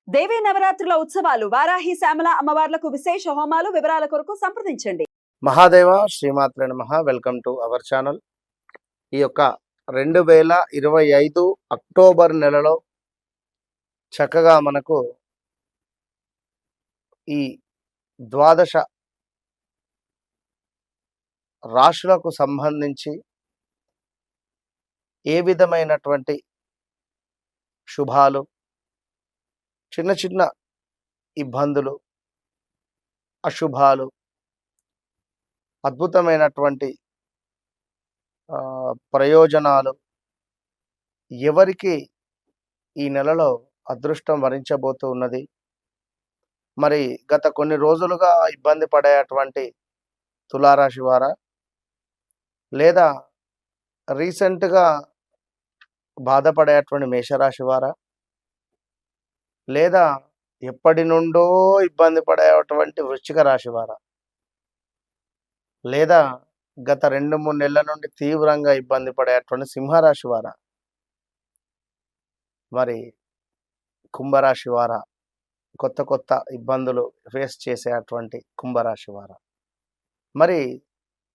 దేవీ నవరాత్రుల ఉత్సవాలు వారాహి శ్యామల అమ్మవార్లకు విశేష హోమాలు వివరాల కొరకు సంప్రదించండి. మహాదేవ శ్రీమాత్రే నమః. Welcome to our channel. ఈ యొక్క 2025 అక్టోబర్ నెలలో చక్కగా మనకు ఈ ద్వాదశ రాశులకు సంబంధించి ఏ విధమైనటువంటి శుభాలు, చిన్న చిన్న ఇబ్బందులు, అశుభాలు, అద్భుతమైనటువంటి ప్రయోజనాలు ఎవరికి ఈ నెలలో అదృష్టం వరించబోతూ ఉన్నది. మరి గత కొన్ని రోజులుగా ఇబ్బంది పడేటువంటి తులారాశి వారా, లేదా రీసెంట్గా బాధపడేటువంటి మేషరాశి వారా, లేదా ఎప్పటి నుండో ఇబ్బంది పడేటువంటి వృశ్చిక రాశి వారా, లేదా గత 2-3 నెలల నుండి తీవ్రంగా ఇబ్బంది పడేటువంటి సింహరాశి వారా, మరి కుంభరాశి వారా, కొత్త ఇబ్బందులు ఫేస్ చేసేటువంటి కుంభరాశి వారా, మరి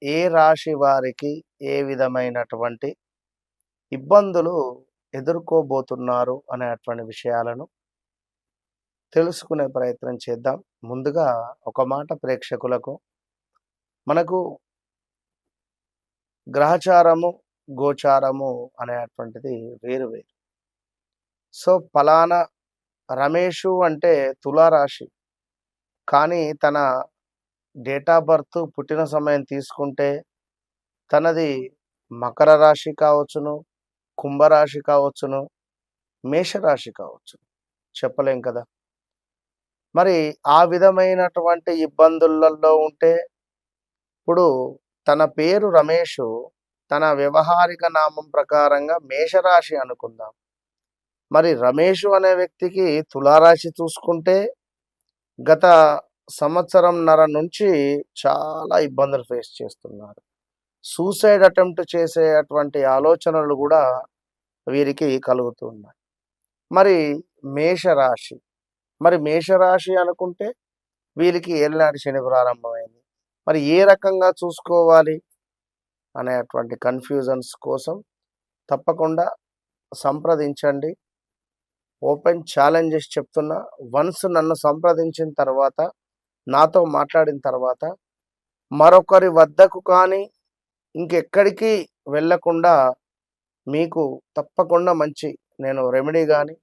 ఏ రాశి వారికి ఏ విధమైనటువంటి ఇబ్బందులు ఎదుర్కోబోతున్నారు అనేటువంటి విషయాలను తెలుసుకునే ప్రయత్నం చేద్దాం. ముందుగా ఒక మాట ప్రేక్షకులకు, మనకు గ్రహచారము, గోచారము అనేటువంటిది వేరు. సో ఫలానా రమేషు అంటే తులారాశి, కానీ తన డేట్ ఆఫ్ బర్త్, పుట్టిన సమయం తీసుకుంటే తనది మకర రాశి కావచ్చును, కుంభరాశి కావచ్చును, మేషరాశి కావచ్చును, చెప్పలేం కదా. మరి ఆ విధమైనటువంటి ఇబ్బందులలో ఉంటే, ఇప్పుడు తన పేరు రమేషు, తన వ్యవహారిక నామం ప్రకారంగా మేషరాశి అనుకుందాం. మరి రమేషు అనే వ్యక్తికి తులారాశి చూసుకుంటే గత సంవత్సరంన్నర నుంచి చాలా ఇబ్బందులు ఫేస్ చేస్తున్నారు. సూసైడ్ అటెంప్ట్ చేసేటువంటి ఆలోచనలు కూడా వీరికి కలుగుతున్నాయి. మరి మేషరాశి, మేషరాశి అనుకుంటే వీరికి ఏలినాటి శని ప్రారంభమైంది. మరి ఏ రకంగా చూసుకోవాలి అనేటువంటి కన్ఫ్యూజన్స్ కోసం తప్పకుండా సంప్రదించండి. ఓపెన్ ఛాలెంజెస్ చెప్తున్నా. వన్స్ నన్ను సంప్రదించిన తర్వాత, నాతో మాట్లాడిన తర్వాత మరొకరి వద్దకు కానీ ఇంకెక్కడికి వెళ్ళకుండా మీకు తప్పకుండా మంచి నేను రెమెడీ కానీ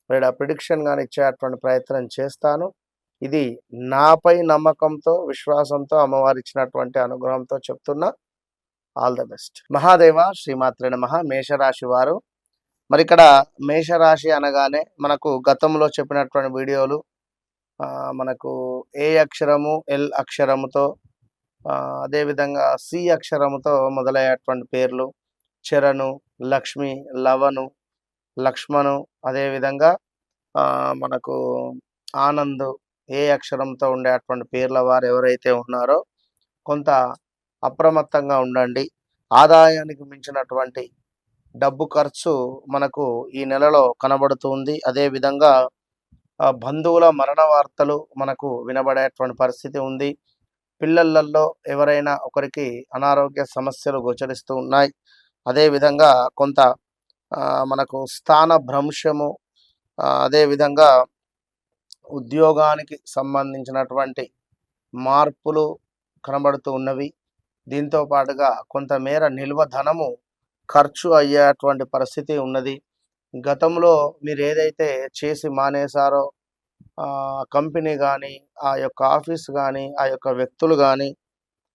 లేదా ప్రిడిక్షన్ కానీ ఇచ్చేటువంటి ప్రయత్నం చేస్తాను. ఇది నాపై నమ్మకంతో, విశ్వాసంతో, అమ్మవారు ఇచ్చినటువంటి అనుగ్రహంతో చెప్తున్నా. All the best. మహాదేవ శ్రీమాత్రే నమః. మేషరాశి వారు, మరి ఇక్కడ మేషరాశి అనగానే మనకు గతంలో చెప్పినటువంటి వీడియోలు, మనకు ఏ అక్షరము, ఎల్ అక్షరముతో, అదేవిధంగా సి అక్షరముతో మొదలయ్యేటువంటి పేర్లు, చరణు, లక్ష్మి, లవను, లక్ష్మణు, అదేవిధంగా మనకు ఆనంద్, ఏ అక్షరంతో ఉండేటువంటి పేర్ల వారు ఎవరైతే ఉన్నారో కొంత అప్రమత్తంగా ఉండండి. ఆదాయానికి మించినటువంటి డబ్బు ఖర్చు మనకు ఈ నెలలో కనబడుతుంది. అదేవిధంగా బంధువుల మరణ వార్తలు మనకు వినబడేటువంటి పరిస్థితి ఉంది. పిల్లలలో ఎవరైనా ఒకరికి అనారోగ్య సమస్యలు గోచరిస్తూ ఉన్నాయి. అదేవిధంగా కొంత మనకు స్థాన భ్రంశము, అదేవిధంగా ఉద్యోగానికి సంబంధించినటువంటి మార్పులు కనబడుతూ ఉన్నవి. దీంతో పాటుగా కొంతమేర నిల్వ ధనము ఖర్చు అయ్యేటువంటి పరిస్థితి ఉన్నది. గతంలో మీరు ఏదైతే చేసి మానేశారో కంపెనీ కానీ, ఆ యొక్క ఆఫీస్ కానీ, ఆ యొక్క వ్యక్తులు కానీ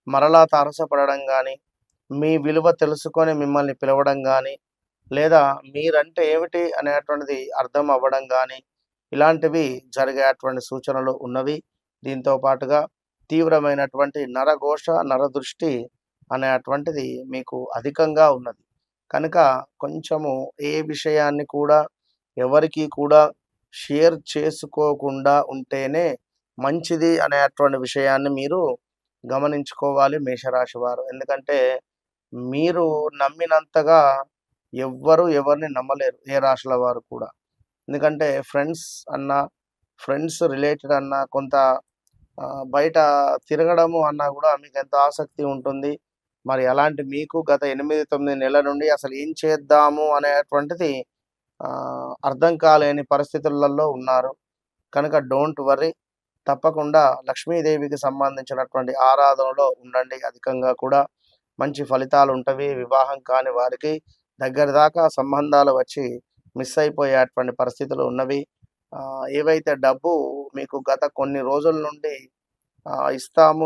మరలా తారసపడడం కానీ, మీ విలువ తెలుసుకొని మిమ్మల్ని పిలవడం కానీ, లేదా మీరంటే ఏమిటి అనేటువంటిది అర్థం అవ్వడం కానీ, ఇలాంటివి జరిగేటువంటి సూచనలు ఉన్నవి. దీంతో పాటుగా తీవ్రమైనటువంటి నరఘోష, నరదృష్టి అనేటువంటిది మీకు అధికంగా ఉన్నది. కనుక కొంచెము ఏ విషయాన్ని కూడా ఎవరికి కూడా షేర్ చేసుకోకుండా ఉంటేనే మంచిది అనేటువంటి విషయాన్ని మీరు గమనించుకోవాలి మేషరాశి వారు. ఎందుకంటే మీరు నమ్మినంతగా ఎవ్వరు ఎవరిని నమ్మలేరు, ఏ రాశుల వారు కూడా. ఎందుకంటే ఫ్రెండ్స్ అన్నా, ఫ్రెండ్స్ రిలేటెడ్ అన్నా, కొంత బయట తిరగడము అన్నా గూడా మీకెంతో ఆసక్తి ఉంటుంది. మరి అలాంటి మీకు గత 8, 9 నెలల నుండి అసలు ఏం చేద్దాము అనేటువంటిది అర్థం కాలేని పరిస్థితులలో ఉన్నారు. కనుక డోంట్ వర్రీ. తప్పకుండా లక్ష్మీదేవికి సంబంధించినటువంటి ఆరాధనలో ఉండండి. అధికంగా కూడా మంచి ఫలితాలుంటవి. వివాహం కాని వారికి దగ్గర దాకా సంబంధాలు వచ్చి మిస్ అయిపోయేటువంటి పరిస్థితులు ఉన్నవి. ఏవైతే డబ్బు మీకు గత కొన్ని రోజుల నుండి ఇస్తాము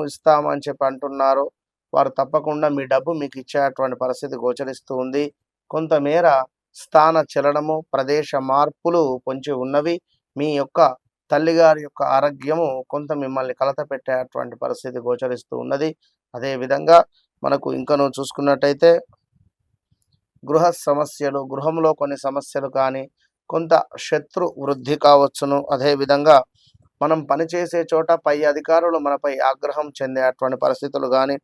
అని చెప్పి అంటున్నారో, వారు తప్పకుండా మీ డబ్బు మీకు ఇచ్చేటువంటి పరిస్థితి గోచరిస్తూ ఉంది. కొంతమేర స్థాన చలనము, ప్రదేశ మార్పులు పొంచి ఉన్నవి. మీ యొక్క తల్లిగారి యొక్క ఆరోగ్యము కొంత మిమ్మల్ని కలతపెట్టేటువంటి పరిస్థితి గోచరిస్తూ ఉన్నది. అదేవిధంగా మనకు ఇంకను చూసుకున్నట్టయితే గృహ సమస్యలు, గృహంలో కొన్ని సమస్యలు కానీ, కొంత శత్రు వృద్ధి కావచ్చును. అదేవిధంగా మనం పనిచేసే చోట పై అధికారులు మనపై ఆగ్రహం చెందేటువంటి పరిస్థితులు గానీ,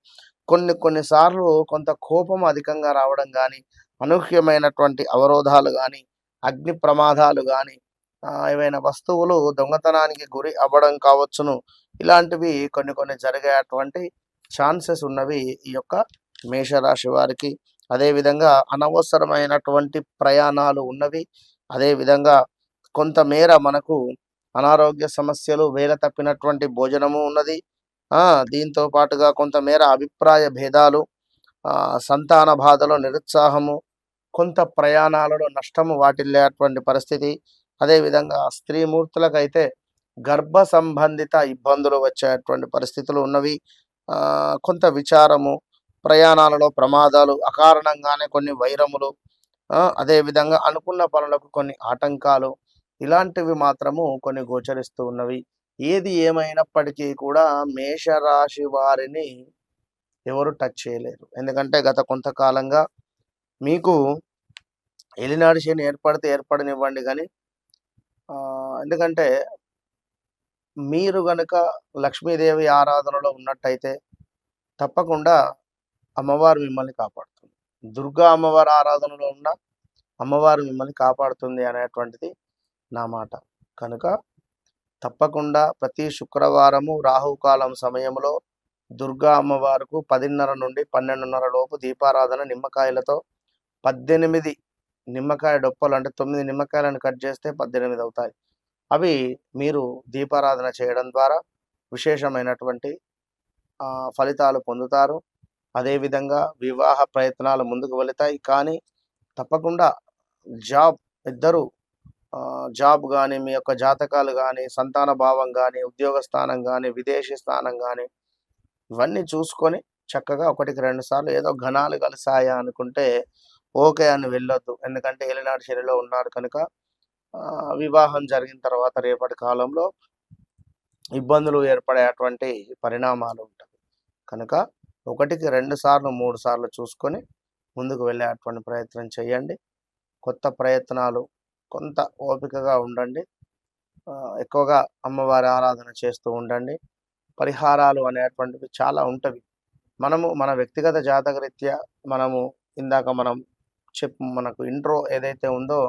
కొన్ని సార్లు కొంత కోపం అధికంగా రావడం గానీ, అనూహ్యమైనటువంటి అవరోధాలు గానీ, అగ్ని ప్రమాదాలు గానీ, ఏవైనా వస్తువులు దొంగతనానికి గురి అవ్వడం కావచ్చును. ఇలాంటివి కొన్ని జరిగేటువంటి ఛాన్సెస్ ఉన్నవి ఈ యొక్క మేషరాశి వారికి. అదేవిధంగా అనవసరమైనటువంటి ప్రయాణాలు ఉన్నవి. అదేవిధంగా కొంతమేర మనకు అనారోగ్య సమస్యలు, వేల తప్పినటువంటి భోజనము ఉన్నది. దీంతో పాటుగా కొంతమేర అభిప్రాయ భేదాలు, సంతాన బాధలో నిరుత్సాహము, కొంత ప్రయాణాలలో నష్టము వాటిల్లేటువంటి పరిస్థితి. అదేవిధంగా స్త్రీమూర్తులకైతే గర్భ సంబంధిత ఇబ్బందులు వచ్చేటువంటి పరిస్థితులు ఉన్నవి. కొంత విచారము, ప్రయాణాలలో ప్రమాదాలు, అకారణంగానే కొన్ని వైరములు, అదేవిధంగా అనుకున్న పనులకు కొన్ని ఆటంకాలు, ఇలాంటివి మాత్రము కొన్ని గోచరిస్తూ ఉన్నవి. ఏది ఏమైనప్పటికీ కూడా మేషరాశి వారిని ఎవరు టచ్ చేయలేరు. ఎందుకంటే గత కొంతకాలంగా మీకు ఏలినాటి శని ఏర్పడనివ్వండి కానీ, ఎందుకంటే మీరు గనుక లక్ష్మీదేవి ఆరాధనలో ఉన్నట్టయితే తప్పకుండా అమ్మవారు మిమ్మల్ని కాపాడుతుంది. దుర్గా అమ్మవారి ఆరాధనలో ఉన్న అమ్మవారు మిమ్మల్ని కాపాడుతుంది అనేటువంటిది నా మాట. కనుక తప్పకుండా ప్రతి శుక్రవారము రాహుకాలం సమయంలో దుర్గా అమ్మవారికి 10:30 నుండి 12:30 లోపు దీపారాధన నిమ్మకాయలతో 18 నిమ్మకాయ డొప్పలు, అంటే 9 నిమ్మకాయలను కట్ చేస్తే 18 అవుతాయి. అవి మీరు దీపారాధన చేయడం ద్వారా విశేషమైనటువంటి ఫలితాలు పొందుతారు. అదేవిధంగా వివాహ ప్రయత్నాలు ముందుకు వెళతాయి. కానీ తప్పకుండా ఇద్దరు జాబ్ కానీ, మీ యొక్క జాతకాలు కానీ, సంతాన భావం కానీ, ఉద్యోగ స్థానం కానీ, విదేశీ స్థానం కానీ, ఇవన్నీ చూసుకొని చక్కగా 1కి 2 సార్లు ఏదో ఘనాలు కలిసాయా అనుకుంటే ఓకే అని వెళ్ళొద్దు. ఎందుకంటే ఏలినాటి శనిలో ఉన్నారు కనుక వివాహం జరిగిన తర్వాత రేపటి కాలంలో ఇబ్బందులు ఏర్పడేటువంటి పరిణామాలు ఉంటాయి. కనుక 1కి 2 సార్లు 3 సార్లు చూసుకొని ముందుకు వెళ్ళేటువంటి ప్రయత్నం చేయండి. కొత్త ప్రయత్నాలు, కొంత ఓపికగా ఉండండి. ఎక్కువగా అమ్మవారి ఆరాధన చేస్తూ ఉండండి. పరిహారాలు అనేటువంటివి చాలా ఉంటవి. మన వ్యక్తిగత జాతకరీత్యా ఇందాక మనకు ఇంట్రో ఏదైతే ఉందో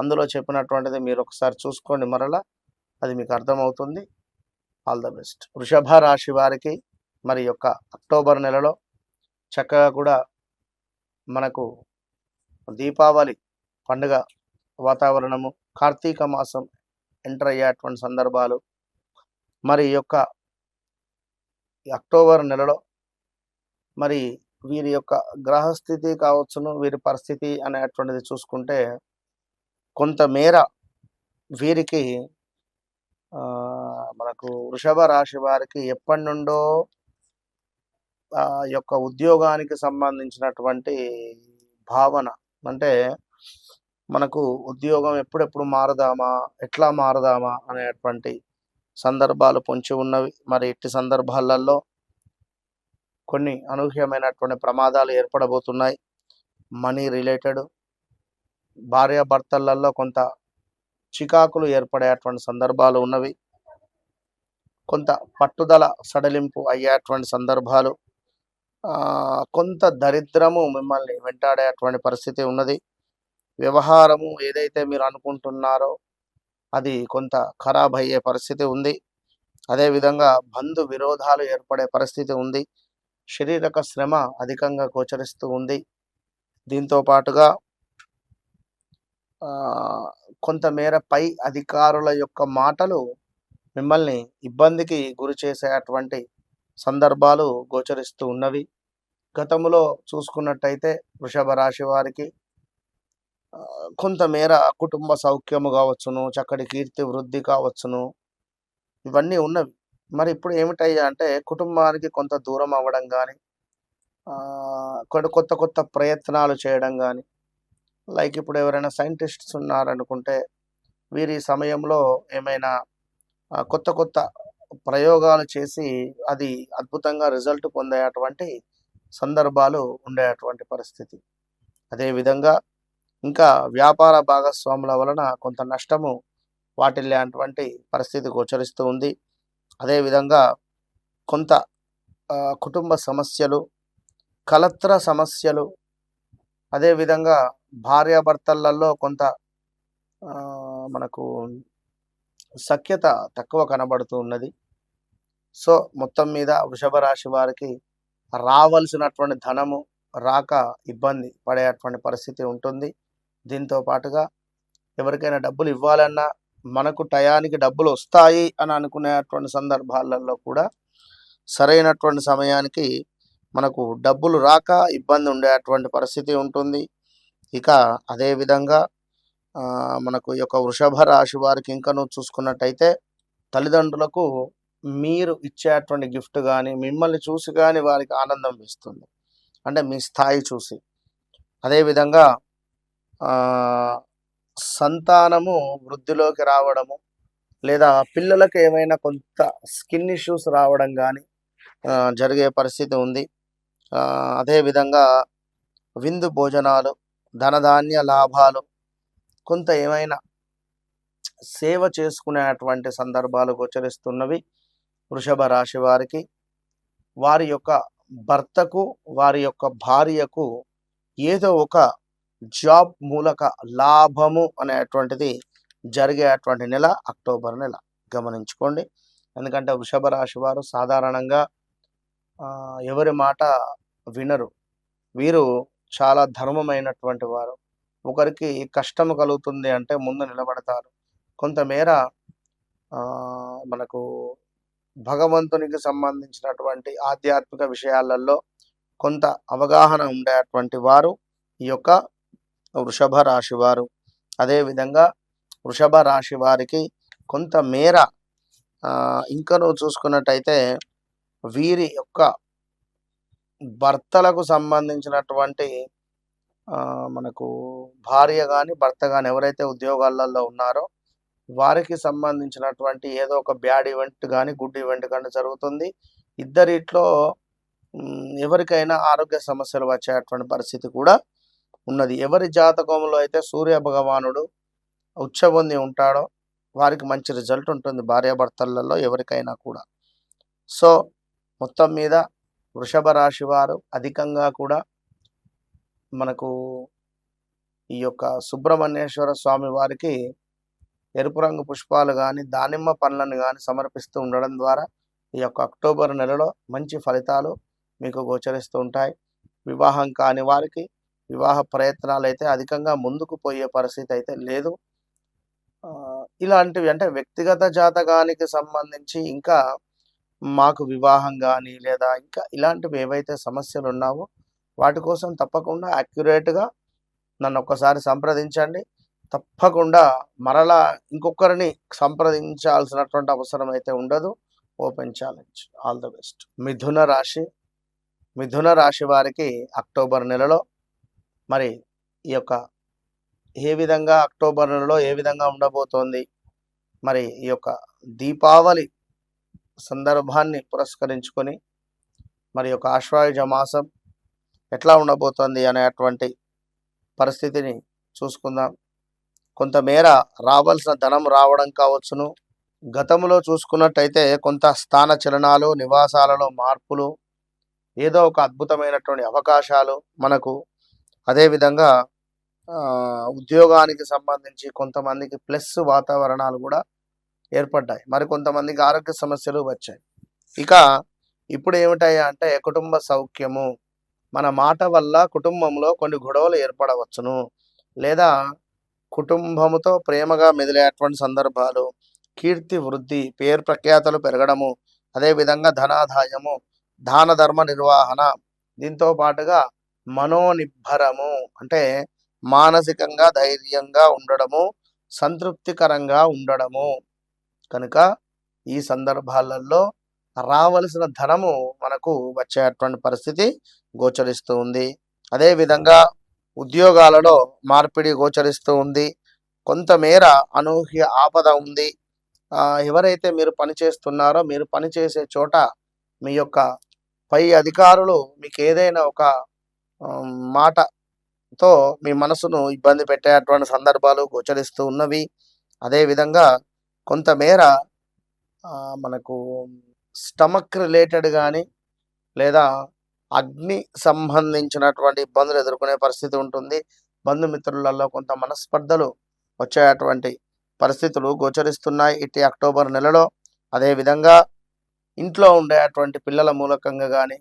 అందులో చెప్పినటువంటిది మీరు ఒకసారి చూసుకోండి, మరలా అది మీకు అర్థమవుతుంది. All the best. వృషభ రాశి వారికి మరి యొక్క అక్టోబర్ నెలలో చక్కగా కూడా మనకు దీపావళి పండుగ వాతావరణము, కార్తీక మాసం ఎంటర్ అయ్యేటువంటి సందర్భాలు, మరి యొక్క అక్టోబర్ నెలలో మరి వీరి యొక్క గ్రహస్థితి కావచ్చును, వీరి పరిస్థితి అనేటువంటిది చూసుకుంటే కొంతమేర వీరికి మనకు వృషభ రాశి వారికి ఎప్పటి నుండో యొక్క ఉద్యోగానికి సంబంధించినటువంటి భావన, అంటే మనకు ఉద్యోగం ఎప్పుడెప్పుడు మారదామా, ఎట్లా మారదామా అనేటువంటి సందర్భాలు పొంచి ఉన్నవి. మరి ఇట్టి సందర్భాలలో కొన్ని అనూహ్యమైనటువంటి ప్రమాదాలు ఏర్పడబోతున్నాయి. మనీ రిలేటెడ్, భార్యాభర్తలలో కొంత చికాకులు ఏర్పడేటువంటి సందర్భాలు ఉన్నవి. కొంత పట్టుదల సడలింపు అయ్యేటువంటి సందర్భాలు, కొంత దరిద్రము మిమ్మల్ని వెంటాడేటువంటి పరిస్థితి ఉన్నది. వ్యవహారము ఏదైతే మీరు అనుకుంటున్నారో అది కొంత ఖరాబ్ అయ్యే పరిస్థితి ఉంది. అదేవిధంగా బంధు విరోధాలు ఏర్పడే పరిస్థితి ఉంది. శారీరక శ్రమ అధికంగా గోచరిస్తూ ఉంది. దీంతో పాటుగా ఆహ్, కొంతమేర పై అధికారుల యొక్క మాటలు మిమ్మల్ని ఇబ్బందికి గురి చేసేటువంటి సందర్భాలు గోచరిస్తూ ఉన్నవి. గతంలో చూసుకున్నట్టయితే వృషభ రాశి వారికి కొంతమేర కుటుంబ సౌఖ్యము కావచ్చును, చక్కటి కీర్తి వృద్ధి కావచ్చును, ఇవన్నీ ఉన్నవి. మరి ఇప్పుడు ఏమిటయ్యా అంటే కుటుంబానికి కొంత దూరం అవ్వడం గానీ, కొన్ని కొత్త కొత్త ప్రయత్నాలు చేయడం గానీ, లైక్ ఇప్పుడు ఎవరైనా సైంటిస్ట్స్ ఉన్నారనుకుంటే, వీరి సమయంలో ఏమైనా కొత్త కొత్త ప్రయోగాలు చేసి అది అద్భుతంగా రిజల్ట్ పొందేటువంటి సందర్భాలు ఉండేటువంటి పరిస్థితి. అదేవిధంగా ఇంకా వ్యాపార భాగస్వాముల వలన కొంత నష్టము వాటిల్లేటువంటి పరిస్థితి గోచరిస్తూ ఉంది. అదేవిధంగా కొంత కుటుంబ సమస్యలు, కలత్ర సమస్యలు, అదేవిధంగా భార్యాభర్తలలో కొంత మనకు సఖ్యత తక్కువ కనబడుతూ ఉన్నది. సో మొత్తం మీద వృషభ రాశి వారికి రావాల్సినటువంటి ధనము రాక ఇబ్బంది పడేటువంటి పరిస్థితి ఉంటుంది. దీంతో పాటుగా ఎవరికైనా డబ్బులు ఇవ్వాలన్నా మనకు టయానికి డబ్బులు వస్తాయి అని అనుకునేటువంటి సందర్భాలలో కూడా సరైనటువంటి సమయానికి మనకు డబ్బులు రాక ఇబ్బంది ఉండేటువంటి పరిస్థితి ఉంటుంది. ఇక అదేవిధంగా మనకు ఈ యొక్క వృషభ రాశి వారికి ఇంకనూ చూసుకున్నట్టయితే తల్లిదండ్రులకు మీరు ఇచ్చేటువంటి గిఫ్ట్ కానీ, మిమ్మల్ని చూసి కానీ వారికి ఆనందం వేస్తుంది. అంటే మీ స్థాయి చూసి. అదేవిధంగా సంతానము వృద్ధిలోకి రావడము, లేదా పిల్లలకు ఏమైనా కొంత స్కిన్ ఇష్యూస్ రావడం కానీ జరిగే పరిస్థితి ఉంది. అదేవిధంగా విందు భోజనాలు, ధనధాన్య లాభాలు, కొంత ఏమైనా సేవ చేసుకునేటువంటి సందర్భాలు గోచరిస్తున్నవి వృషభ రాశి వారికి. వారి యొక్క భర్తకు, వారి యొక్క భార్యకు ఏదో ఒక జాబ్ మూలక లాభము అనేటువంటిది జరిగేటువంటి నెల అక్టోబర్ నెల గమనించుకోండి. ఎందుకంటే వృషభ రాశి వారు సాధారణంగా ఎవరి మాట వినరు. వీరు చాలా ధర్మమైనటువంటి వారు. ఒకరికి కష్టము కలుగుతుంది అంటే ముందు నిలబడతారు. కొంతమేర మనకు భగవంతునికి సంబంధించినటువంటి ఆధ్యాత్మిక విషయాలలో కొంత అవగాహన ఉండేటువంటి వారు ఈ యొక్క వృషభ రాశి వారు. అదేవిధంగా వృషభ రాశి వారికి కొంతమేర ఇంకనూ చూసుకున్నట్టయితే వీరి యొక్క భర్తలకు సంబంధించినటువంటి మనకు భార్య కానీ, భర్త కానీ ఎవరైతే ఉద్యోగాలలో ఉన్నారో వారికి సంబంధించినటువంటి ఏదో ఒక బ్యాడ్ ఈవెంట్ కానీ, గుడ్ ఈవెంట్ కానీ జరుగుతుంది. ఇద్దరిట్లో ఎవరికైనా ఆరోగ్య సమస్యలు వచ్చేటువంటి పరిస్థితి కూడా ఉన్నది. ఎవరి జాతకంలో అయితే సూర్య భగవానుడు ఉచ్చబొంది ఉంటాడో వారికి మంచి రిజల్ట్ ఉంటుంది భార్యాభర్తలలో ఎవరికైనా కూడా. సో మొత్తం మీద వృషభ రాశి వారు అధికంగా కూడా మనకు ఈ యొక్క సుబ్రహ్మణ్యేశ్వర స్వామి వారికి ఎరుపు రంగు పుష్పాలు కానీ, దానిమ్మ పండ్లను కానీ సమర్పిస్తూ ఉండడం ద్వారా ఈ యొక్క అక్టోబర్ నెలలో మంచి ఫలితాలు మీకు గోచరిస్తూ ఉంటాయి. వివాహం కాని వారికి వివాహ ప్రయత్నాలు అయితే అధికంగా ముందుకు పోయే పరిస్థితి అయితే లేదు. ఇలాంటివి అంటే వ్యక్తిగత జాతకానికి సంబంధించి ఇంకా మాకు వివాహం కానీ, లేదా ఇంకా ఇలాంటివి ఏవైతే సమస్యలు ఉన్నావో వాటి కోసం తప్పకుండా యాక్యురేట్గా నన్ను ఒక్కసారి సంప్రదించండి. తప్పకుండా మరలా ఇంకొకరిని సంప్రదించాల్సినటువంటి అవసరం అయితే ఉండదు. Open challenge. All the best. మిథున రాశి వారికి అక్టోబర్ నెలలో మరి ఈ యొక్క ఏ విధంగా అక్టోబర్ నెలలో ఏ విధంగా ఉండబోతోంది, మరి ఈ యొక్క దీపావళి సందర్భాన్ని పురస్కరించుకొని మరి యొక్క ఆశ్వాయుజ మాసం ఎట్లా ఉండబోతోంది అనేటువంటి పరిస్థితిని చూసుకుందాం. కొంతమేర రావాల్సిన ధనం రావడం కావచ్చును. గతంలో చూసుకున్నట్టయితే కొంత స్థాన చలనాలు, నివాసాలలో మార్పులు, ఏదో ఒక అద్భుతమైనటువంటి అవకాశాలు మనకు. అదేవిధంగా ఉద్యోగానికి సంబంధించి కొంతమందికి ప్లస్ వాతావరణాలు కూడా ఏర్పడ్డాయి. మరి కొంతమందికి ఆరోగ్య సమస్యలు వచ్చాయి. ఇక ఇప్పుడు ఏమిటాయి అంటే కుటుంబ సౌఖ్యము. మన మాట వల్ల కుటుంబంలో కొన్ని గొడవలు ఏర్పడవచ్చును. లేదా కుటుంబముతో ప్రేమగా మెదిలేటువంటి సందర్భాలు, కీర్తి వృద్ధి, పేరు ప్రఖ్యాతలు పెరగడము, అదేవిధంగా ధనాదాయము, దాన ధర్మ నిర్వహణ, దీంతో పాటుగా మనోనిబ్బరము అంటే మానసికంగా ధైర్యంగా ఉండడము, సంతృప్తికరంగా ఉండడము. కనుక ఈ సందర్భాలలో రావలసిన ధనము మనకు వచ్చేటువంటి పరిస్థితి గోచరిస్తూ ఉంది. అదేవిధంగా ఉద్యోగాలలో మార్పిడి గోచరిస్తూ ఉంది. కొంతమేర అనూహ్య ఆపద ఉంది. ఎవరైతే మీరు పని చేస్తున్నారో మీరు పనిచేసే చోట మీ యొక్క పై అధికారులు మీకు ఏదైనా ఒక మాటతో మీ మనసును ఇబ్బంది పెట్టేటువంటి సందర్భాలు గోచరిస్తూ ఉన్నవి. అదేవిధంగా కొంతమేర మనకు స్టమక్ రిలేటెడ్ కానీ లేదా అగ్ని సంబంధించినటువంటి ఇబ్బందులు ఎదుర్కొనే పరిస్థితి ఉంటుంది. బంధుమిత్రులలో కొంత మనస్పర్ధలు వచ్చేటువంటి పరిస్థితులు గోచరిస్తున్నాయి ఇటు అక్టోబర్ నెలలో. అదేవిధంగా ఇంట్లో ఉండేటువంటి పిల్లల మూలకంగా కానీ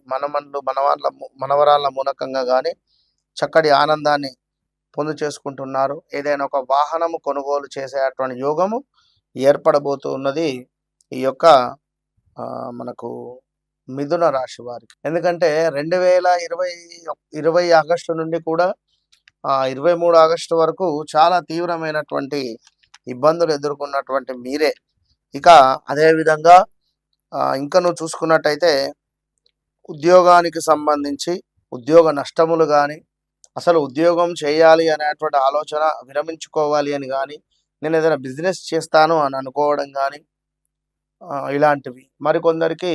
మనవరాళ్ళ మూలకంగా కానీ చక్కటి ఆనందాన్ని పొందు చేసుకుంటున్నారు. ఏదైనా ఒక వాహనము కొనుగోలు చేసేటువంటి యోగము ఏర్పడబోతూ ఉన్నది ఈ యొక్క మనకు మిథున రాశి వారికి. ఎందుకంటే 2020 ఆగస్టు నుండి కూడా 23 ఆగస్టు వరకు చాలా తీవ్రమైనటువంటి ఇబ్బందులు ఎదుర్కొన్నటువంటి మీరే. ఇక అదేవిధంగా ఇంకా నువ్వు చూసుకున్నట్టయితే ఉద్యోగానికి సంబంధించి ఉద్యోగ నష్టములు కానీ, అసలు ఉద్యోగం చేయాలి అనేటువంటి ఆలోచన విరమించుకోవాలి అని కానీ, నేను ఏదైనా బిజినెస్ చేస్తాను అని అనుకోవడం కానీ, ఇలాంటివి. మరికొందరికి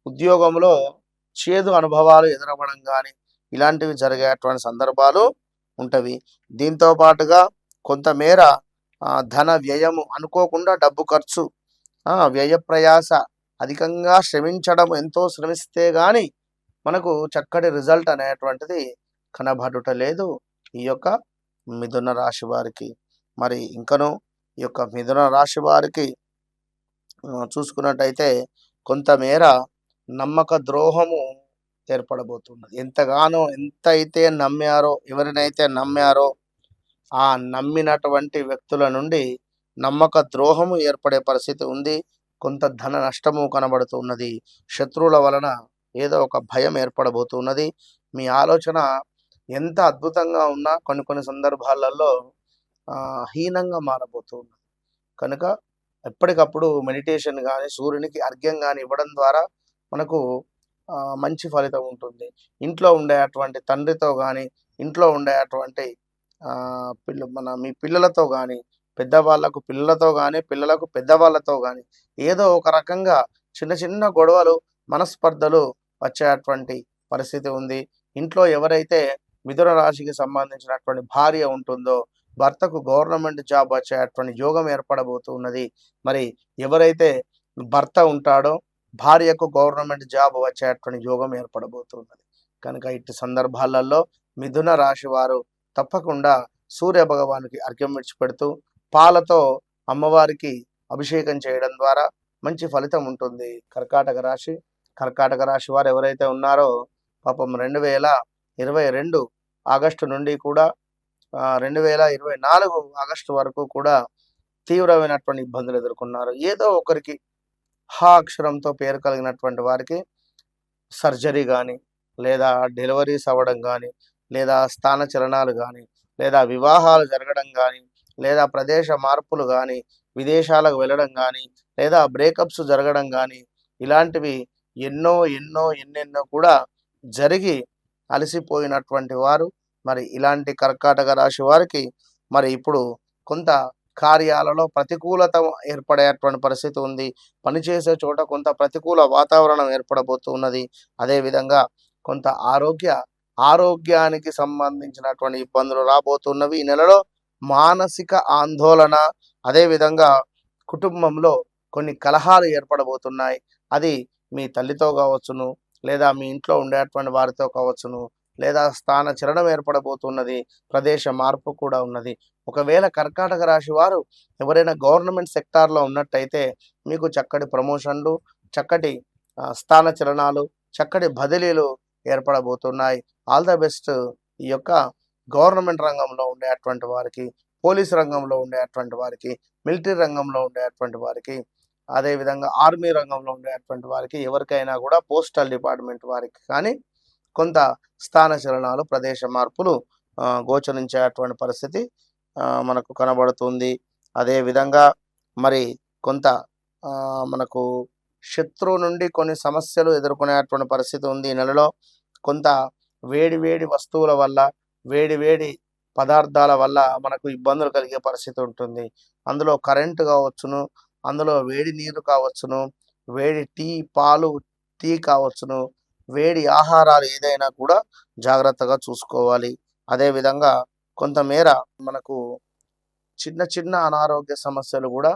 ఉద్యోగంలో చేదు అనుభవాలు ఎదురవ్వడం కానీ ఇలాంటివి జరిగేటువంటి సందర్భాలు ఉంటవి. దీంతో పాటుగా కొంతమేర ధన వ్యయము, అనుకోకుండా డబ్బు ఖర్చు, వ్యయ ప్రయాస అధికంగా శ్రమించడం, ఎంతో శ్రమిస్తే కానీ మనకు చక్కటి రిజల్ట్ అనేటువంటిది కనబడుట లేదు ఈ యొక్క మిథున రాశి వారికి. మరి ఇంకను ఈ యొక్క మిథున రాశి వారికి చూసుకున్నట్టయితే కొంతమేర నమ్మక ద్రోహము ఏర్పడబోతున్నది. ఎంతైతే నమ్మారో, ఎవరినైతే నమ్మారో ఆ నమ్మినటువంటి వ్యక్తుల నుండి నమ్మక ద్రోహము ఏర్పడే పరిస్థితి ఉంది. కొంత ధన నష్టము కనబడుతున్నది. శత్రువుల వలన ఏదో ఒక భయం ఏర్పడబోతున్నది. మీ ఆలోచన ఎంత అద్భుతంగా ఉన్నా కొన్ని సందర్భాలలో హీనంగా మారబోతున్నది. కనుక ఎప్పటికప్పుడు మెడిటేషన్ కానీ, సూర్యునికి అర్ఘ్యం కానీ ఇవ్వడం ద్వారా మనకు మంచి ఫలితం ఉంటుంది. ఇంట్లో ఉండేటువంటి తండ్రితో కానీ, ఇంట్లో ఉండేటువంటి మీ పిల్లలతో కానీ, పెద్దవాళ్ళకు పిల్లలతో కానీ, పిల్లలకు పెద్దవాళ్ళతో కానీ ఏదో ఒక రకంగా చిన్న గొడవలు, మనస్పర్ధలు వచ్చేటువంటి పరిస్థితి ఉంది. ఇంట్లో ఎవరైతే మిథున రాశికి సంబంధించినటువంటి భార్య ఉంటుందో భర్తకు గవర్నమెంట్ జాబ్ వచ్చేటువంటి యోగం ఏర్పడబోతున్నది. మరి ఎవరైతే భర్త ఉంటాడో భార్యకు గవర్నమెంట్ జాబ్ వచ్చేటువంటి యోగం ఏర్పడబోతున్నది. కనుక ఇట్టి సందర్భాలలో మిథున రాశి వారు తప్పకుండా సూర్య భగవానికి అర్ఘ్యం విడిచిపెడుతూ పాలతో అమ్మవారికి అభిషేకం చేయడం ద్వారా మంచి ఫలితం ఉంటుంది. కర్కాటక రాశి వారు ఎవరైతే ఉన్నారో పాపం 2022 ఆగస్టు నుండి కూడా 2024 ఆగస్టు వరకు కూడా తీవ్రమైనటువంటి ఇబ్బందులు ఎదుర్కొన్నారు. ఏదో ఒకరికి హా అక్షరంతో పేరు కలిగినటువంటి వారికి సర్జరీ కానీ, లేదా డెలివరీస్ అవ్వడం కానీ, లేదా స్థాన చలనాలు కానీ, లేదా వివాహాలు జరగడం కానీ, లేదా ప్రదేశ మార్పులు కానీ, విదేశాలకు వెళ్ళడం కానీ, లేదా బ్రేకప్స్ జరగడం కానీ ఇలాంటివి ఎన్నెన్నో కూడా జరిగి అలసిపోయినటువంటి వారు మరి ఇలాంటి కర్కాటక రాశి వారికి మరి ఇప్పుడు కొంత కార్యాలలో ప్రతికూలత ఏర్పడేటువంటి పరిస్థితి ఉంది. పనిచేసే చోట కొంత ప్రతికూల వాతావరణం ఏర్పడబోతున్నది. అదేవిధంగా కొంత ఆరోగ్యానికి సంబంధించినటువంటి ఇబ్బందులు రాబోతున్నవి. ఈ నెలలో మానసిక ఆందోళన, అదేవిధంగా కుటుంబంలో కొన్ని కలహాలు ఏర్పడబోతున్నాయి. అది మీ తల్లితో కావచ్చును, లేదా మీ ఇంట్లో ఉండేటువంటి వారితో కావచ్చును, లేదా స్థాన చలనం ఏర్పడబోతున్నది. ప్రదేశ మార్పు కూడా ఉన్నది. ఒకవేళ కర్కాటక రాశి వారు ఎవరైనా గవర్నమెంట్ సెక్టార్‌లో ఉన్నట్టయితే మీకు చక్కటి ప్రమోషన్‌లు, చక్కటి స్థాన చలనాలు, చక్కటి బదిలీలు ఏర్పడబోతున్నాయి. ఆల్ ద బెస్ట్ ఈ యొక్క గవర్నమెంట్ రంగంలో ఉండేటువంటి వారికి, పోలీస్ రంగంలో ఉండేటువంటి వారికి, మిలిటరీ రంగంలో ఉండేటువంటి వారికి, అదేవిధంగా ఆర్మీ రంగంలో ఉండేటువంటి వారికి, ఎవరికైనా కూడా పోస్టల్ డిపార్ట్మెంట్ వారికి కానీ కొంత స్థాన చలనాలు, ప్రదేశ మార్పులు గోచరించేటువంటి పరిస్థితి మనకు కనబడుతుంది. అదేవిధంగా మరి కొంత మనకు శత్రువు నుండి కొన్ని సమస్యలు ఎదుర్కొనేటువంటి పరిస్థితి ఉంది ఈ నెలలో. కొంత వేడి వేడి వస్తువుల వల్ల, వేడి వేడి పదార్థాల వల్ల మనకు ఇబ్బందులు కలిగే పరిస్థితి ఉంటుంది. అందులో కరెంటు కావచ్చును, అందులో వేడి నీరు కావచ్చును, వేడి పాలు, టీ కావచ్చును, వేడి ఆహారాలు ఏదైనా కూడా జాగ్రత్తగా చూసుకోవాలి. అదేవిధంగా కొంతమేర మనకు చిన్న చిన్న అనారోగ్య సమస్యలు కూడా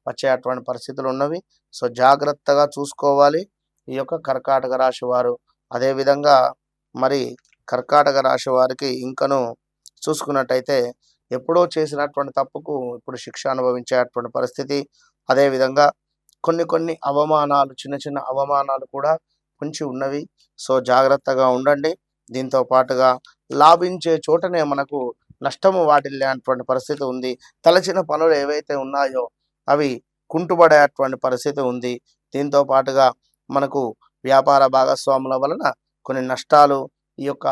వచ్చేటువంటి పరిస్థితులు ఉన్నవి. సో జాగ్రత్తగా చూసుకోవాలి ఈ యొక్క కర్కాటక రాశి వారు. అదేవిధంగా మరి కర్కాటక రాశి వారికి ఇంకను చూసుకున్నట్టయితే ఎప్పుడో చేసినటువంటి తప్పుకు ఇప్పుడు శిక్ష అనుభవించేటువంటి పరిస్థితి. అదేవిధంగా కొన్ని అవమానాలు, చిన్న చిన్న అవమానాలు కూడా పొంచి ఉన్నవి. సో జాగ్రత్తగా ఉండండి. దీంతో పాటుగా లాభించే చోటనే మనకు నష్టము వాటిల్లేటువంటి పరిస్థితి ఉంది. తలచిన పనులు ఏవైతే ఉన్నాయో అవి కుంటుపడేటువంటి పరిస్థితి ఉంది. దీంతో పాటుగా మనకు వ్యాపార భాగస్వాముల వలన కొన్ని నష్టాలు. ఈ యొక్క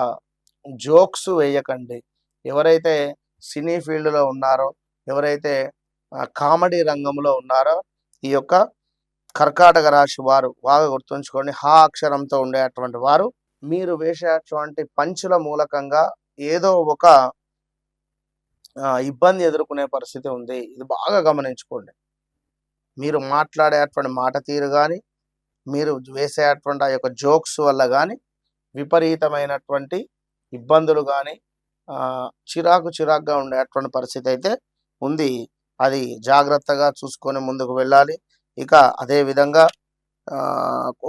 జోక్స్ వేయకండి. ఎవరైతే సినీ ఫీల్డ్‌లో ఉన్నారో, ఎవరైతే కామెడీ రంగంలో ఉన్నారో ఈ యొక్క కర్కాటక రాశి వారు బాగా గుర్తుంచుకోండి. హా అక్షరంతో ఉండేటువంటి వారు మీరు వేసేటువంటి పంచుల మూలకంగా ఏదో ఒక ఇబ్బంది ఎదుర్కొనే పరిస్థితి ఉంది. ఇది బాగా గమనించుకోండి. మీరు మాట్లాడేటువంటి మాట తీరు కానీ, మీరు వేసేటువంటి ఆ యొక్క జోక్స్ వల్ల కానీ విపరీతమైనటువంటి ఇబ్బందులు కానీ చిరాకుగా ఉండేటువంటి పరిస్థితి అయితే ఉంది. అది జాగ్రత్తగా చూసుకొని ముందుకు వెళ్ళాలి. ఇక అదేవిధంగా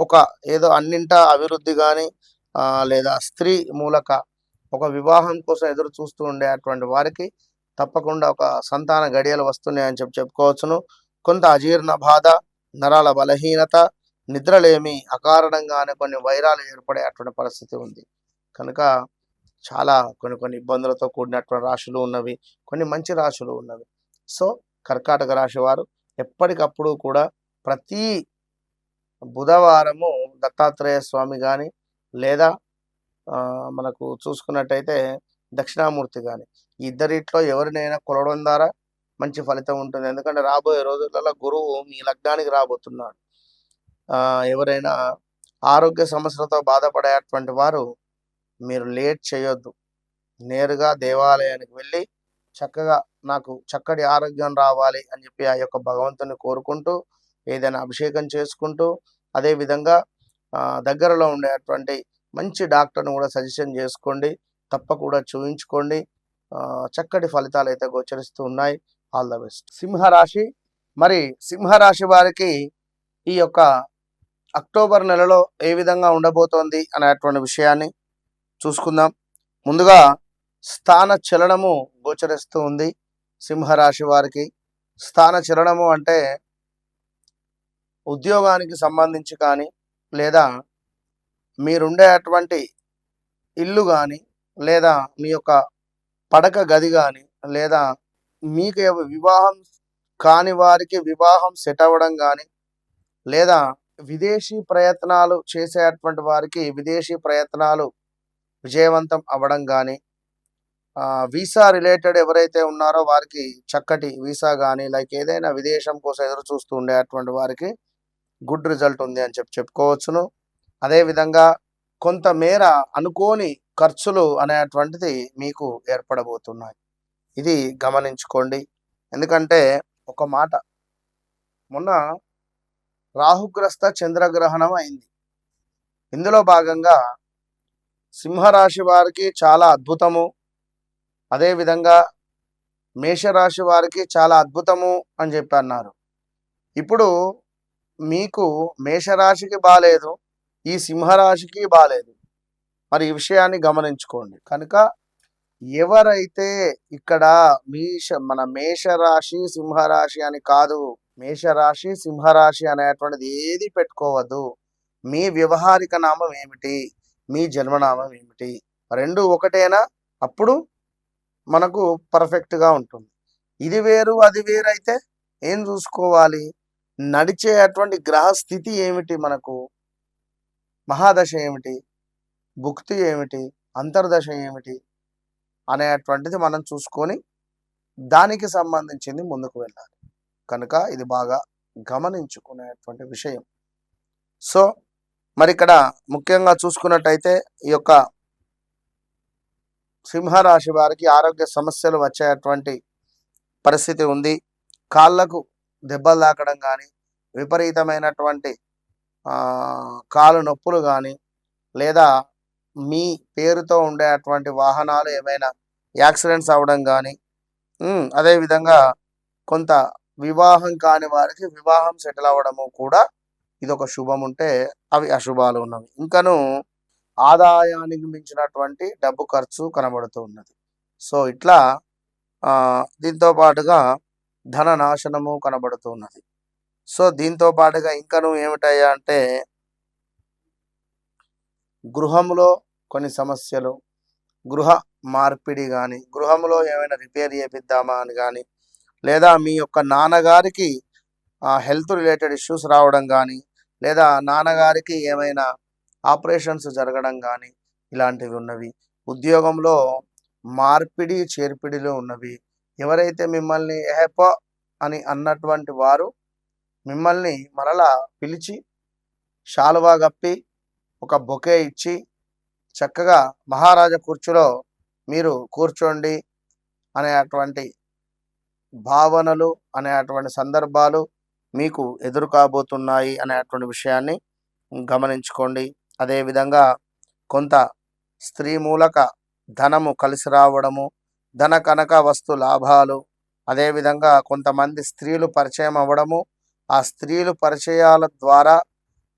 ఒక ఏదో అన్నింటా అభివృద్ధి కానీ లేదా స్త్రీ మూలక ఒక వివాహం కోసం ఎదురు చూస్తూ ఉండేటువంటి వారికి తప్పకుండా ఒక సంతాన గడియలు వస్తున్నాయని చెప్పుకోవచ్చును. కొంత అజీర్ణ బాధ, నరాల బలహీనత, నిద్రలేమి, అకారణంగానే కొన్ని వైరాలు ఏర్పడేటువంటి పరిస్థితి ఉంది. కనుక చాలా కొన్ని ఇబ్బందులతో కూడినటువంటి రాశులు ఉన్నవి, కొన్ని మంచి రాశులు ఉన్నవి. సో కర్కాటక రాశి వారు ఎప్పటికప్పుడు కూడా ప్రతి బుధవారము దత్తాత్రేయ స్వామి కానీ లేదా మనకు చూసుకున్నట్టయితే దక్షిణామూర్తి కానీ, ఇద్దరిట్లో ఎవరినైనా కొలవడం ద్వారా మంచి ఫలితం ఉంటుంది. ఎందుకంటే రాబోయే రోజులలో గురువు మీ లగ్నానికి రాబోతున్నాడు. ఎవరైనా ఆరోగ్య సమస్యలతో బాధపడేటువంటి వారు మీరు లేట్ చేయొద్దు. నేరుగా దేవాలయానికి వెళ్ళి చక్కగా నాకు చక్కటి ఆరోగ్యం రావాలి అని చెప్పి ఆ యొక్క భగవంతుని కోరుకుంటూ ఏదైనా అభిషేకం చేసుకుంటూ, అదేవిధంగా దగ్గరలో ఉండేటువంటి మంచి డాక్టర్ని కూడా సజెషన్ చేసుకోండి. తప్పకుండా చూయించుకోండి. చక్కటి ఫలితాలు అయితే గోచరిస్తూ ఉన్నాయి. All the best. సింహరాశి. మరి సింహరాశి వారికి ఈ యొక్క అక్టోబర్ నెలలో ఏ విధంగా ఉండబోతోంది అనేటువంటి విషయాన్ని చూసుకుందాం. ముందుగా స్థాన చలనము గోచరిస్తూ ఉంది సింహరాశి వారికి. స్థాన చలనము అంటే ఉద్యోగానికి సంబంధించి కానీ, లేదా మీరుండేటువంటి ఇల్లు కానీ, లేదా మీ యొక్క పడక గది కానీ, లేదా మీకు వివాహం కాని వారికి వివాహం సెట్ అవ్వడం కానీ, లేదా విదేశీ ప్రయత్నాలు చేసేటువంటి వారికి విదేశీ ప్రయత్నాలు విజయవంతం అవ్వడం కానీ, వీసా రిలేటెడ్ ఎవరైతే ఉన్నారో వారికి చక్కటి వీసా కానీ, లైక్ ఏదైనా విదేశం కోసం ఎదురు చూస్తూ ఉండేటువంటి వారికి గుడ్ రిజల్ట్ ఉంది అని చెప్పుకోవచ్చును. అదేవిధంగా కొంతమేర అనుకోని ఖర్చులు అనేటువంటిది మీకు ఏర్పడబోతున్నాయి. ఇది గమనించుకోండి. ఎందుకంటే ఒక మాట, మొన్న రాహుగ్రస్త చంద్రగ్రహణం అయింది. ఇందులో భాగంగా సింహరాశి వారికి చాలా అద్భుతము, అదేవిధంగా మేషరాశి వారికి చాలా అద్భుతము అని చెప్పి అన్నారు. ఇప్పుడు మీకు మేషరాశికి బాలేదు, ఈ సింహరాశికి బాలేదు. మరి ఈ విషయాన్ని గమనించుకోండి. కనుక ఎవరైతే ఇక్కడ మన మేషరాశి సింహరాశి అని కాదు, మేషరాశి సింహరాశి అనేటువంటిది ఏది పెట్టుకోవద్దు. మీ వ్యవహారిక నామం ఏమిటి, మీ జన్మనామం ఏమిటి, రెండు ఒకటేనా? అప్పుడు మనకు పర్ఫెక్ట్గా ఉంటుంది. ఇది వేరు అది వేరు అయితే ఏం చూసుకోవాలి? నడిచేటువంటి గ్రహస్థితి ఏమిటి, మనకు మహాదశ ఏమిటి, భుక్తి ఏమిటి, అంతర్దశ ఏమిటి అనేటువంటిది మనం చూసుకొని దానికి సంబంధించింది ముందుకు వెళ్ళాలి. కనుక ఇది బాగా గమనించుకునేటువంటి విషయం. సో మరి ఇక్కడ ముఖ్యంగా చూసుకున్నట్టయితే ఈ యొక్క సింహరాశి వారికి ఆరోగ్య సమస్యలు వచ్చేటువంటి పరిస్థితి ఉంది. కాళ్ళకు దెబ్బలు తాకడం కానీ, విపరీతమైనటువంటి కాలు నొప్పులు కానీ, లేదా మీ పేరుతో ఉండేటువంటి వాహనాలు ఏమైనా యాక్సిడెంట్స్ అవ్వడం కానీ, అదేవిధంగా కొంత వివాహం కాని వారికి వివాహం సెటిల్ అవ్వడము కూడా ఇదొక శుభం ఉంటే అవి అశుభాలు ఉన్నవి. ఇంకను ఆదాయానికి మించినటువంటి డబ్బు ఖర్చు కనబడుతూ ఉన్నది. సో ఇట్లా దీంతో పాటుగా ధన నాశనము కనబడుతూ ఉన్నది. సో దీంతో పాటుగా ఇంకను ఏమిటయ్యా అంటే గృహంలో కొన్ని సమస్యలు, గృహ మార్పిడి కానీ, గృహంలో ఏమైనా రిపేర్ చేపిద్దామా అని కానీ, లేదా మీ యొక్క నాన్నగారికి హెల్త్ రిలేటెడ్ ఇష్యూస్ రావడం కానీ, లేదా నాన్నగారికి ఏమైనా ఆపరేషన్స్ జరగడం కానీ ఇలాంటివి ఉన్నవి. ఉద్యోగంలో మార్పిడి చేర్పిడిలో ఉన్నవి. ఎవరైతే మిమ్మల్ని ఏహప అని అన్నటువంటి వారు మిమ్మల్ని మరలా పిలిచి శాలువా గప్పి ఒక బొకే ఇచ్చి చక్కగా మహారాజా కుర్చీలో మీరు కూర్చోండి అనేటువంటి భావనలు, అనేటువంటి సందర్భాలు మీకు ఎదురు కాబోతున్నాయి అనేటువంటి విషయాన్ని గమనించుకోండి. అదేవిధంగా కొంత స్త్రీ మూలక ధనము కలిసి రావడము, ధన కనక వస్తు లాభాలు, అదేవిధంగా కొంతమంది స్త్రీలు పరిచయం అవ్వడము, ఆ స్త్రీలు పరిచయాల ద్వారా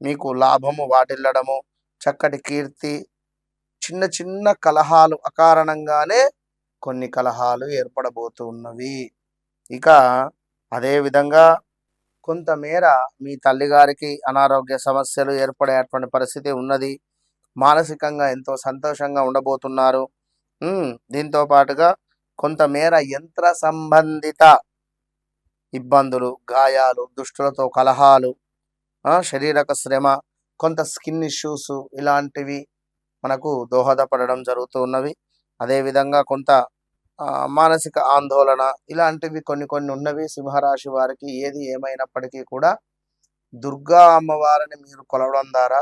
మీకు లాభము వాటిల్లడము, చక్కటి కీర్తి, చిన్న చిన్న కలహాలు అకారణంగానే కొన్ని కలహాలు ఏర్పడబోతున్నవి. ఇక అదేవిధంగా కొంతమేర మీ తల్లిగారికి అనారోగ్య సమస్యలు ఏర్పడేటువంటి పరిస్థితి ఉన్నది. మానసికంగా ఎంతో సంతోషంగా ఉండబోతున్నారు. దీంతో పాటుగా కొంతమేర యంత్ర సంబంధిత ఇబ్బందులు, గాయాలు, దుష్టులతో కలహాలు, శరీరక శ్రమ, కొంత స్కిన్ ఇష్యూస్ ఇలాంటివి మనకు దోహదపడడం జరుగుతూ ఉన్నవి. అదేవిధంగా కొంత మానసిక ఆందోళన ఇలాంటివి కొన్ని కొన్ని ఉన్నవి సింహరాశి వారికి. ఏది ఏమైనప్పటికీ కూడా దుర్గా అమ్మవారిని మీరు కొలవడం ద్వారా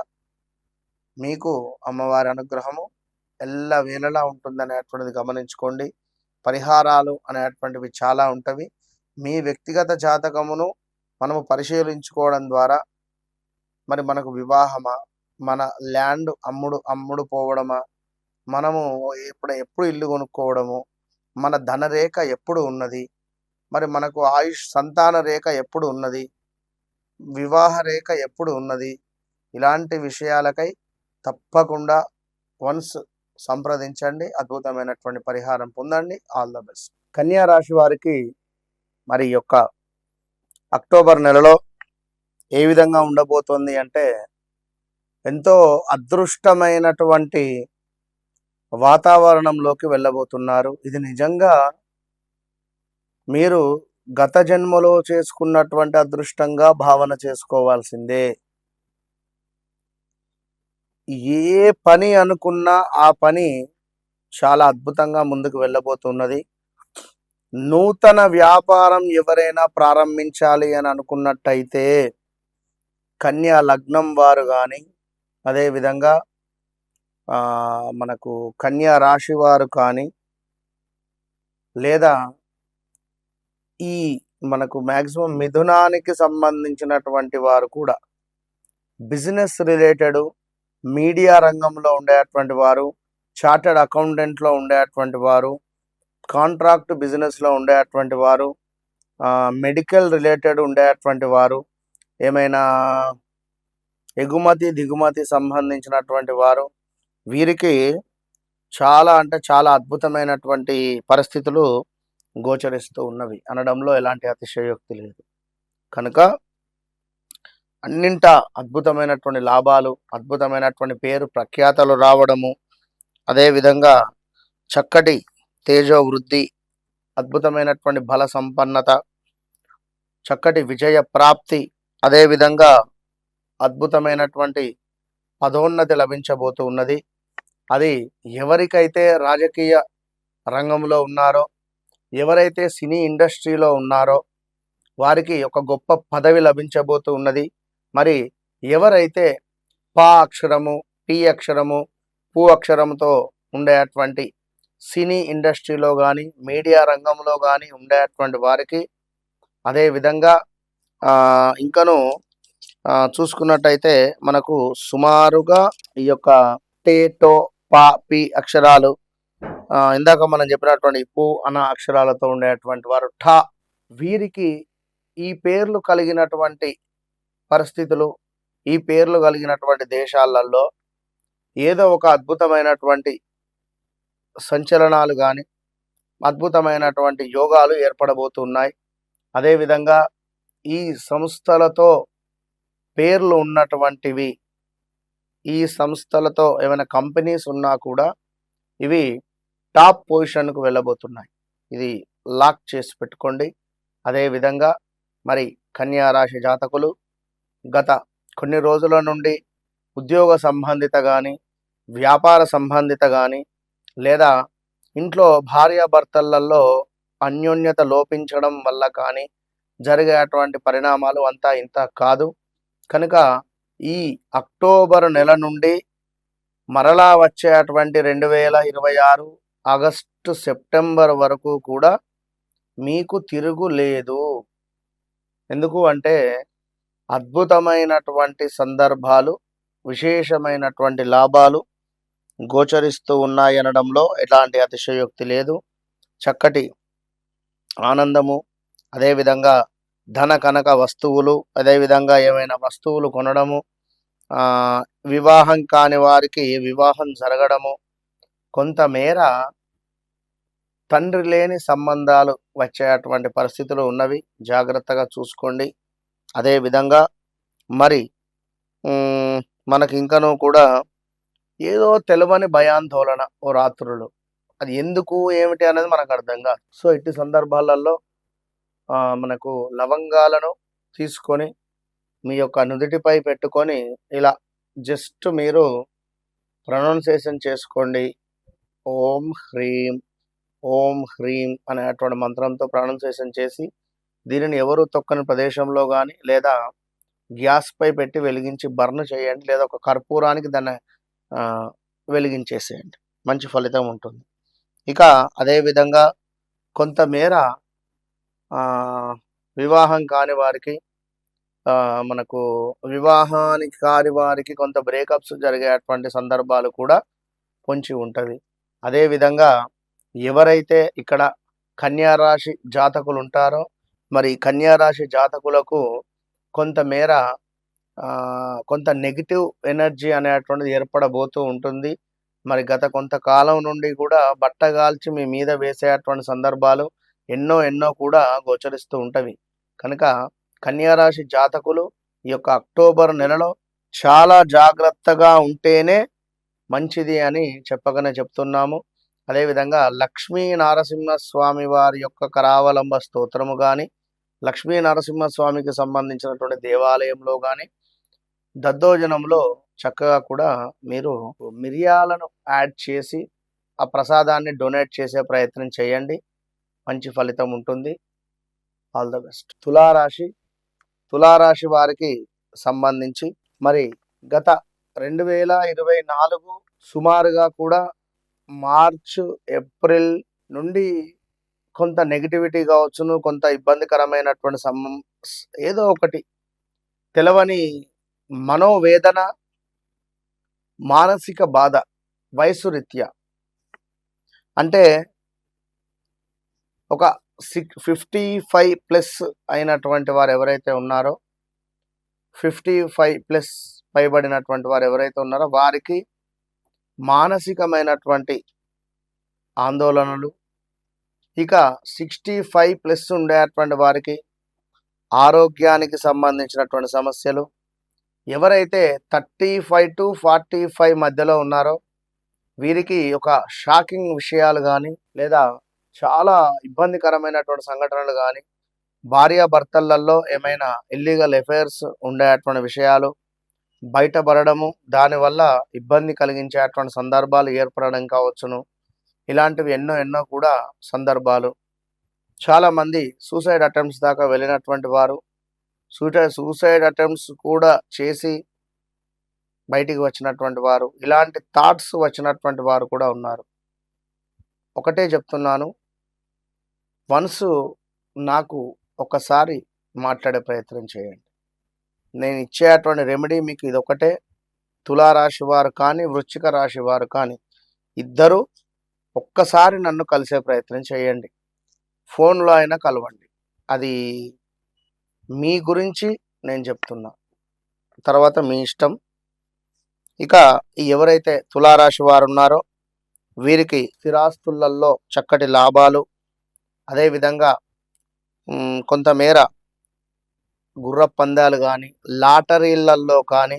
మీకు అమ్మవారి అనుగ్రహము ఎల్లవేళలా ఉంటుందనేటువంటిది గమనించుకోండి. పరిహారాలు అనేటువంటివి చాలా ఉంటవి. మీ వ్యక్తిగత జాతకమును మనము పరిశీలించుకోవడం ద్వారా మరి మనకు వివాహమా, మన ల్యాండ్ అమ్ముడు పోవడమా, మనము ఎప్పుడు ఇల్లు కొనుక్కోవడము, మన ధనరేఖ ఎప్పుడు ఉన్నది, మరి మనకు ఆయుష్ సంతాన రేఖ ఎప్పుడు ఉన్నది, వివాహ రేఖ ఎప్పుడు ఉన్నది, ఇలాంటి విషయాలకై తప్పకుండా వన్స్ సంప్రదించండి. అద్భుతమైనటువంటి పరిహారం పొందండి. All the best. కన్యా రాశి వారికి మరి యొక్క అక్టోబర్ నెలలో ఏ విధంగా ఉండబోతోంది అంటే ఎంతో అదృష్టమైనటువంటి వాతావరణంలోకి వెళ్ళబోతున్నారు. ఇది నిజంగా మీరు గత జన్మలో చేసుకున్నటువంటి అదృష్టంగా భావన చేసుకోవాల్సిందే. ఏ పని అనుకున్నా ఆ పని చాలా అద్భుతంగా ముందుకు వెళ్ళబోతున్నది. నూతన వ్యాపారం ఎవరైనా ప్రారంభించాలి అని అనుకున్నట్టయితే కన్యా లగ్నం వారు కానీ, అదేవిధంగా మనకు కన్యా రాశి వారు కానీ, లేదా ఈ మనకు మ్యాక్సిమం మిథునానికి సంబంధించినటువంటి వారు కూడా బిజినెస్ రిలేటెడ్, మీడియా రంగంలో ఉండేటువంటి వారు, చార్టర్డ్ అకౌంటెంట్లో ఉండేటువంటి వారు, కాంట్రాక్ట్ బిజినెస్లో ఉండేటువంటి వారు, మెడికల్ రిలేటెడ్ ఉండేటువంటి వారు, ఏమైనా ఎగుమతి దిగుమతి సంబంధించినటువంటి వారు, వీరికి చాలా అంటే చాలా అద్భుతమైనటువంటి పరిస్థితులు గోచరిస్తూ ఉన్నవి అనడంలో ఎలాంటి అతిశయోక్తి లేదు. కనుక అన్నింటా అద్భుతమైనటువంటి లాభాలు, అద్భుతమైనటువంటి పేరు ప్రఖ్యాతలు రావడము, అదేవిధంగా చక్కటి తేజో వృద్ధి, అద్భుతమైనటువంటి బల సంపన్నత, చక్కటి విజయ ప్రాప్తి, అదేవిధంగా అద్భుతమైనటువంటి పదోన్నతి లభించబోతూ ఉన్నది. అది ఎవరికైతే రాజకీయ రంగంలో ఉన్నారో, ఎవరైతే సినీ ఇండస్ట్రీలో ఉన్నారో వారికి ఒక గొప్ప పదవి లభించబోతూ ఉన్నది. మరి ఎవరైతే పా అక్షరము, టీ అక్షరము, పు అక్షరంతో ఉండేటువంటి సినీ ఇండస్ట్రీలో కానీ, మీడియా రంగంలో కానీ ఉండేటువంటి వారికి, అదేవిధంగా ఇంకను చూసుకున్నట్టయితే మనకు సుమారుగా ఈ యొక్క టే, టో, పా, పి అక్షరాలు, ఇందాక మనం చెప్పినటువంటి పు అన్న అక్షరాలతో ఉండేటువంటి వారు ఠ, వీరికి ఈ పేర్లు కలిగినటువంటి పరిస్థితులు, ఈ పేర్లు కలిగినటువంటి దేశాలలో ఏదో ఒక అద్భుతమైనటువంటి సంచలనాలు కానీ, అద్భుతమైనటువంటి యోగాలు ఏర్పడబోతున్నాయి. అదేవిధంగా ఈ సంస్థలతో పేర్లు ఉన్నటువంటివి, ఈ సంస్థలతో ఏమైనా కంపెనీస్ ఉన్నా కూడా ఇవి టాప్ పొజిషన్కు వెళ్ళబోతున్నాయి. ఇది లాక్ చేసి పెట్టుకోండి. అదేవిధంగా మరి కన్యా రాశి జాతకులు గత కొన్ని రోజుల నుండి ఉద్యోగ సంబంధిత కానీ, వ్యాపార సంబంధిత కానీ, లేదా ఇంట్లో భార్యాభర్తలలో అన్యోన్యత లోపించడం వల్ల కానీ జరిగేటువంటి పరిణామాలు అంతా ఇంత కాదు. కనుక ఈ అక్టోబర్ నెల నుండి మరలా వచ్చేటువంటి 2026 ఆగస్టు సెప్టెంబర్ వరకు కూడా మీకు తిరుగులేదు. ఎందుకు అంటే అద్భుతమైనటువంటి సందర్భాలు, విశేషమైనటువంటి లాభాలు గోచరిస్తూ ఉన్నాయి అనడంలో ఎలాంటి అతిశయోక్తి లేదు. చక్కటి ఆనందము, అదేవిధంగా ధన కనక వస్తువులు, అదేవిధంగా ఏమైనా వస్తువులు కొనడము, వివాహం కాని వారికి వివాహం జరగడము, కొంతమేర తండ్రి లేని సంబంధాలు వచ్చేటువంటి పరిస్థితులు ఉన్నవి. జాగ్రత్తగా చూసుకోండి. అదేవిధంగా మరి మనకి ఇంకనూ కూడా ఏదో తెలియని భయాందోళన ఓ రాత్రులు, అది ఎందుకు ఏమిటి అనేది మనకు అర్థం కాదు. సో ఇట్టి సందర్భాలలో మనకు లవంగాలను తీసుకొని మీ యొక్క నుదిటిపై పెట్టుకొని ఇలా జస్ట్ మీరు ప్రొనౌన్సియేషన్ చేసుకోండి. ఓం హ్రీం, ఓం హ్రీం అనేటువంటి మంత్రంతో ప్రొనౌన్సియేషన్ చేసి దీనిని ఎవరు తొక్కని ప్రదేశంలో కానీ, లేదా గ్యాస్పై పెట్టి వెలిగించి బర్న్ చేయండి, లేదా ఒక కర్పూరానికి దాన్ని వెలిగించేసేయండి. మంచి ఫలితం ఉంటుంది. ఇక అదేవిధంగా కొంతమేర వివాహం కాని వారికి, మనకు వివాహానికి కాని వారికి కొంత బ్రేకప్స్ జరిగేటువంటి సందర్భాలు కూడా పొంచి ఉంటుంది. అదేవిధంగా ఎవరైతే ఇక్కడ కన్యా రాశి జాతకులు ఉంటారో, మరి కన్యా రాశి జాతకులకు కొంతమేర కొంత నెగిటివ్ ఎనర్జీ అనేటువంటిది ఏర్పడబోతూ ఉంటుంది. మరి గత కొంతకాలం నుండి కూడా బట్టగాల్చి మీ మీద వేసేటువంటి సందర్భాలు ఎన్నో కూడా గోచరిస్తూ ఉంటవి. కనుక కన్యా రాశి జాతకులు ఈ యొక్క అక్టోబర్ నెలలో చాలా జాగ్రత్తగా ఉంటేనే మంచిది అని చెప్పగానే చెప్తున్నాము. అదేవిధంగా లక్ష్మీ నరసింహస్వామి వారి యొక్క కరావలంబ స్తోత్రము కానీ, లక్ష్మీ నరసింహస్వామికి సంబంధించినటువంటి దేవాలయంలో కానీ దద్దోజనంలో చక్కగా కూడా మీరు మిరియాలను యాడ్ చేసి ఆ ప్రసాదాన్ని డొనేట్ చేసే ప్రయత్నం చేయండి. మంచి ఫలితం ఉంటుంది. All the best. తులారాశి వారికి సంబంధించి మరి గత 2024 సుమారుగా కూడా మార్చ్, ఏప్రిల్ నుండి కొంత నెగిటివిటీ కావచ్చును, కొంత ఇబ్బందికరమైనటువంటి ఏదో ఒకటి తెలవని మనోవేదన, మానసిక బాధ వయసు రీత్యా, అంటే ఒక 55+ అయినటువంటి వారు ఎవరైతే ఉన్నారో, 55+ పైబడినటువంటి వారు ఎవరైతే ఉన్నారో వారికి మానసికమైనటువంటి ఆందోళనలు. ఇక 65+ ఉండేటువంటి వారికి ఆరోగ్యానికి సంబంధించినటువంటి సమస్యలు. ఎవరైతే 35-45 మధ్యలో ఉన్నారో వీరికి ఒక షాకింగ్ విషయాలు కానీ, లేదా చాలా ఇబ్బందికరమైనటువంటి సంఘటనలు కానీ, భార్యాభర్తలలో ఏమైనా ఇల్లీగల్ అఫైర్స్ ఉండేటువంటి విషయాలు బయటపడడము, దానివల్ల ఇబ్బంది కలిగించేటువంటి సందర్భాలు ఏర్పడడం కావచ్చును. ఇలాంటివి ఎన్నో కూడా సందర్భాలు. చాలామంది సూసైడ్ అటెంప్ట్స్ దాకా వెళ్ళినటువంటి వారు, సూసైడ్ అటెంప్ట్స్ కూడా చేసి బయటికి వచ్చినటువంటి వారు, ఇలాంటి థాట్స్ వచ్చినటువంటి వారు కూడా ఉన్నారు. ఒకటే చెప్తున్నాను, వన్స్ నాకు ఒకసారి మాట్లాడే ప్రయత్నం చేయండి. నేను ఇచ్చేటువంటి రెమెడీ మీకు ఇదొకటే. తులారాశి వారు కానీ, వృశ్చిక రాశి వారు కానీ ఇద్దరు ఒక్కసారి నన్ను కలిసే ప్రయత్నం చేయండి. ఫోన్లో అయినా కలవండి. అది మీ గురించి నేను చెప్తున్నా, తర్వాత మీ ఇష్టం. ఇక ఎవరైతే తులారాశి వారు ఉన్నారో వీరికి స్థిరాస్తులలో చక్కటి లాభాలు, అదేవిధంగా కొంతమేర గుర్ర పందాలు కానీ, లాటరీలలో కానీ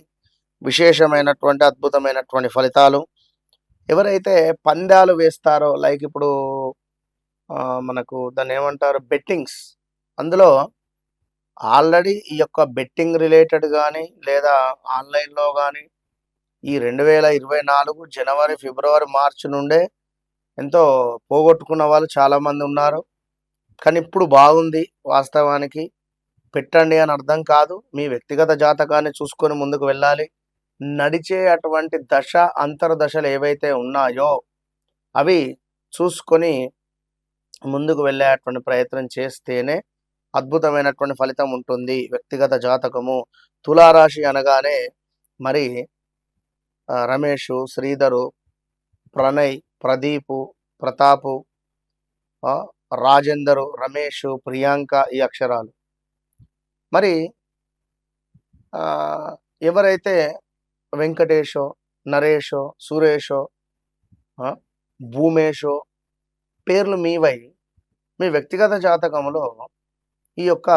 విశేషమైనటువంటి అద్భుతమైనటువంటి ఫలితాలు. ఎవరైతే పందాలు వేస్తారో, లైక్ ఇప్పుడు మనకు దాన్ని ఏమంటారు, బెట్టింగ్స్, అందులో ఆల్రెడీ ఈ యొక్క బెట్టింగ్ రిలేటెడ్ కానీ, లేదా ఆన్లైన్లో కానీ ఈ 2024 జనవరి, ఫిబ్రవరి, మార్చి నుండే ఎంతో పోగొట్టుకున్న వాళ్ళు చాలామంది ఉన్నారు. కానీ ఇప్పుడు బాగుంది. వాస్తవానికి పెట్టండి అని అర్థం కాదు. మీ వ్యక్తిగత జాతకాన్ని చూసుకొని ముందుకు వెళ్ళాలి. నడిచే అటువంటి దశ అంతర్దశలు ఏవైతే ఉన్నాయో అవి చూసుకొని ముందుకు వెళ్ళేటువంటి ప్రయత్నం చేస్తేనే అద్భుతమైనటువంటి ఫలితం ఉంటుంది. వ్యక్తిగత జాతకము తులారాశి అనగానే మరి రమేషు, శ్రీధరు, ప్రణయ్, ప్రదీపు, ప్రతాపు, రాజేందరు, రమేషు, ప్రియాంక, ఈ అక్షరాలు. మరి ఎవరైతే వెంకటేశో, నరేషో, సురేషో, భూమేషో పేర్లు మీవై మీ వ్యక్తిగత జాతకంలో ఈ యొక్క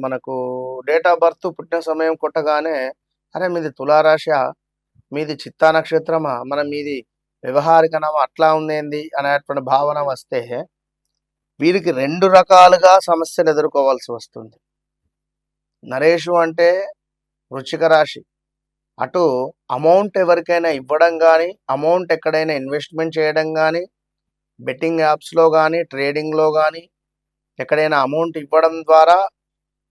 మనకు డేట్ ఆఫ్ బర్త్, పుట్టిన సమయం కొట్టగానే అరే మీది తులారాశ, మీది చిత్తా నక్షత్రమా, మీది వ్యవహారికనమా, అట్లా ఉందేంది అనేటువంటి భావన వస్తే వీరికి 2 రకాలుగా సమస్యలు ఎదుర్కోవాల్సి వస్తుంది. నరేషు అంటే వృశ్చిక రాశి, అటు అమౌంట్ ఎవరికైనా ఇవ్వడం కానీ, అమౌంట్ ఎక్కడైనా ఇన్వెస్ట్మెంట్ చేయడం కానీ, బెట్టింగ్ యాప్స్లో కానీ, ట్రేడింగ్లో కానీ ఎక్కడైనా అమౌంట్ ఇవ్వడం ద్వారా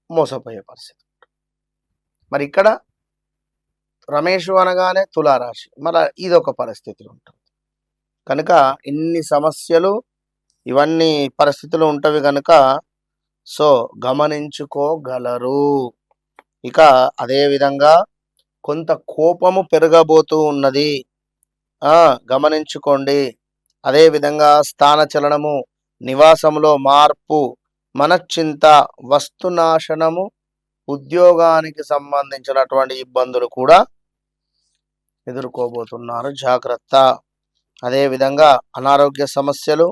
మోసపోయే పరిస్థితి. మరి ఇక్కడ రమేషు అనగానే తులారాశి, మరి ఇదొక పరిస్థితి ఉంటుంది. కనుక ఇన్ని సమస్యలు, ఇవన్నీ పరిస్థితులు ఉంటవి కనుక సో గమనించుకోగలరు. ఇక అదేవిధంగా కొంత కోపము పెరగబోతూ ఉన్నది, గమనించుకోండి. అదేవిధంగా స్థానచలనము, నివాసంలో మార్పు, మనశ్చింత, వస్తునాశనము, ఉద్యోగానికి సంబంధించినటువంటి ఇబ్బందులు కూడా ఎదుర్కోబోతున్నారు, జాగ్రత్త. అదేవిధంగా అనారోగ్య సమస్యలు,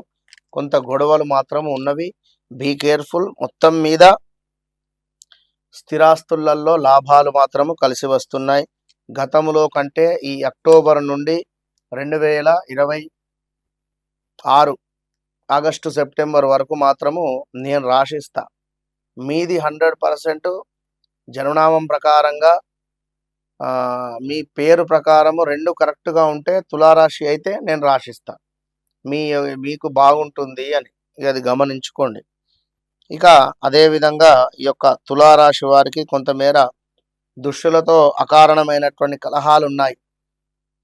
కొంత గొడవలు మాత్రం ఉన్నవి, బీ కేర్ఫుల్. మొత్తం మీద స్థిరాస్తులలో లాభాలు మాత్రము కలిసి వస్తున్నాయి. గతంలో కంటే ఈ అక్టోబర్ నుండి 2026 ఆగస్టు, సెప్టెంబర్ వరకు మాత్రము నేను రాశిస్తా. మీది 100% జన్మనామం ప్రకారంగా మీ పేరు ప్రకారము 2 కరెక్ట్గా ఉంటే తులారాశి అయితే నేను రాశిస్తా, మీకు బాగుంటుంది అని. అది గమనించుకోండి. ఇక అదేవిధంగా ఈ యొక్క తులారాశి వారికి కొంతమేర దుష్టులతో అకారణమైనటువంటి కలహాలు ఉన్నాయి.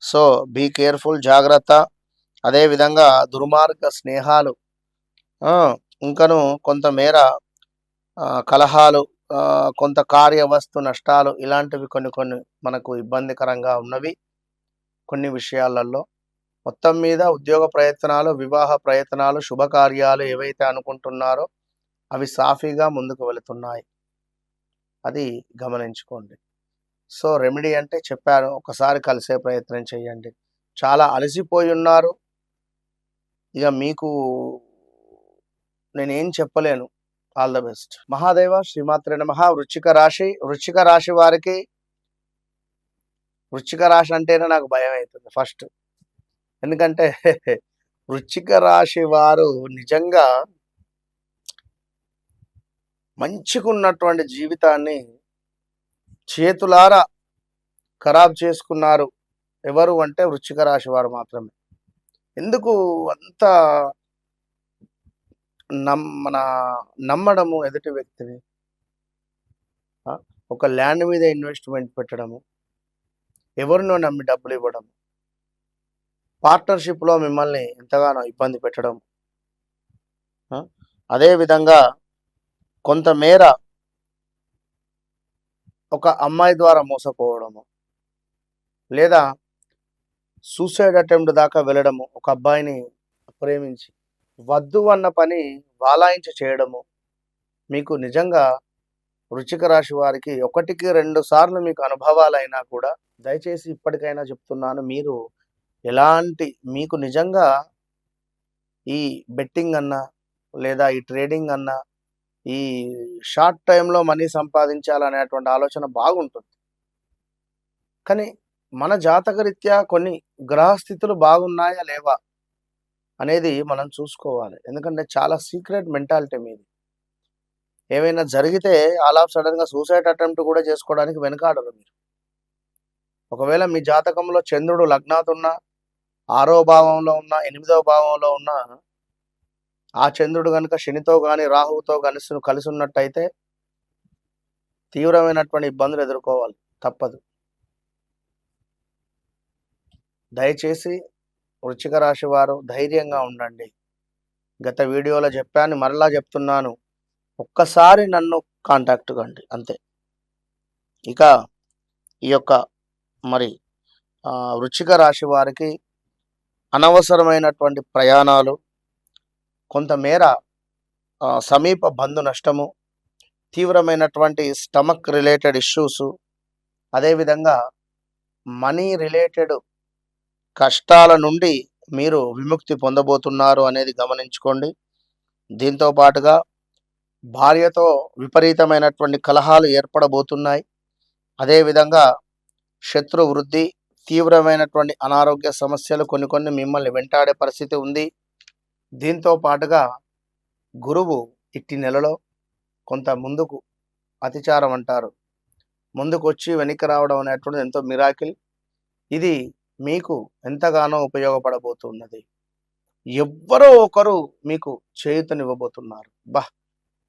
సో బీ కేర్ఫుల్, జాగ్రత్త. అదేవిధంగా దుర్మార్గ స్నేహాలు, ఇంకను కొంతమేర కలహాలు, కొంత కార్యవస్తు నష్టాలు, ఇలాంటివి కొన్ని మనకు ఇబ్బందికరంగా ఉన్నవి కొన్ని విషయాలలో. మొత్తం మీద ఉద్యోగ ప్రయత్నాలు, వివాహ ప్రయత్నాలు, శుభకార్యాలు ఏవైతే అనుకుంటున్నారో అవి సాఫీగా ముందుకు వెళుతున్నాయి, అది గమనించుకోండి. సో రెమెడీ అంటే చెప్పాను, ఒకసారి కలిసే ప్రయత్నం చేయండి. చాలా అలసిపోయి ఉన్నారు. ఇక మీకు నేనేం చెప్పలేను. All the best. మహాదేవ శ్రీమాత్రే నమః. వృశ్చిక రాశి వారికి, వృశ్చిక రాశి అంటేనే నాకు భయం అవుతుంది ఫస్ట్. ఎందుకంటే వృశ్చిక రాశి వారు నిజంగా మంచిగున్నటువంటి జీవితాన్ని చేతులారా ఖరాబ్ చేసుకున్నారు ఎవరు అంటే వృశ్చిక రాశి వారు మాత్రమే. ఎందుకు అంత మన నమ్మడము ఎదుటి వ్యక్తిని, ఒక ల్యాండ్ మీద ఇన్వెస్ట్మెంట్ పెట్టడము, ఎవరినో నమ్మి డబ్బులు ఇవ్వడం, పార్ట్నర్షిప్లో మిమ్మల్ని ఎంతగానో ఇబ్బంది పెట్టడం, అదేవిధంగా కొంతమేర ఒక అమ్మాయి ద్వారా మోసపోవడము, లేదా సూసైడ్ అటెంప్ట్ దాకా వెళ్ళడము, ఒక అబ్బాయిని ప్రేమించి వద్దు అన్న పని వాలాయించి చేయడము, మీకు నిజంగా వృశ్చిక రాశి వారికి 1-2 సార్లు మీకు అనుభవాలైనా కూడా దయచేసి ఇప్పటికైనా చెప్తున్నాను, మీరు మీకు నిజంగా ఈ బెట్టింగ్ అన్నా, లేదా ఈ ట్రేడింగ్ అన్నా, ఈ షార్ట్ టైంలో మనీ సంపాదించాలనేటువంటి ఆలోచన బాగుంటుంది. కానీ మన జాతకరీత్యా కొన్ని గ్రహస్థితులు బాగున్నాయా లేవా అనేది మనం చూసుకోవాలి. ఎందుకంటే చాలా సీక్రెట్ మెంటాలిటీ మీది. ఏమైనా జరిగితే ఆల్ ఆఫ్ సడన్గా సూసైడ్ అటెంప్ట్ కూడా చేసుకోవడానికి వెనకాడరు మీరు. ఒకవేళ మీ జాతకంలో చంద్రుడు లగ్నాత్ ఉన్నా, 6వ భావంలో ఉన్నా, 8వ భావంలో ఉన్నా, ఆ చంద్రుడు కనుక శనితో కానీ రాహువుతో కలిసి ఉన్నట్టయితే తీవ్రమైనటువంటి ఇబ్బందులు ఎదుర్కోవాలి, తప్పదు. దయచేసి వృశ్చిక రాశి వారు ధైర్యంగా ఉండండి. గత వీడియోలో చెప్పాను, మరలా చెప్తున్నాను, ఒక్కసారి నన్ను కాంటాక్ట్ కండి అంతే. ఇక ఈ యొక్క మరి వృశ్చిక రాశి వారికి అనవసరమైనటువంటి ప్రయాణాలు, కొంతమేర సమీప బంధు నష్టము, తీవ్రమైనటువంటి స్టమక్ రిలేటెడ్ ఇష్యూసు, అదేవిధంగా మనీ రిలేటెడ్ కష్టాల నుండి మీరు విముక్తి పొందబోతున్నారు అనేది గమనించుకోండి. దీంతో పాటుగా భార్యతో విపరీతమైనటువంటి కలహాలు ఏర్పడబోతున్నాయి. అదేవిధంగా శత్రు వృద్ధి, తీవ్రమైనటువంటి అనారోగ్య సమస్యలు కొన్ని మిమ్మల్ని వెంటాడే పరిస్థితి ఉంది. దీంతో పాటుగా గురువు ఇట్టి నెలలో కొంత ముందుకు అతిచారం అంటారు, ముందుకు వచ్చి వెనక్కి రావడం అనేటువంటిది ఎంతో మిరాకిల్. ఇది మీకు ఎంతగానో ఉపయోగపడబోతున్నది. ఎవ్వరో ఒకరు మీకు చేయూతనివ్వబోతున్నారు.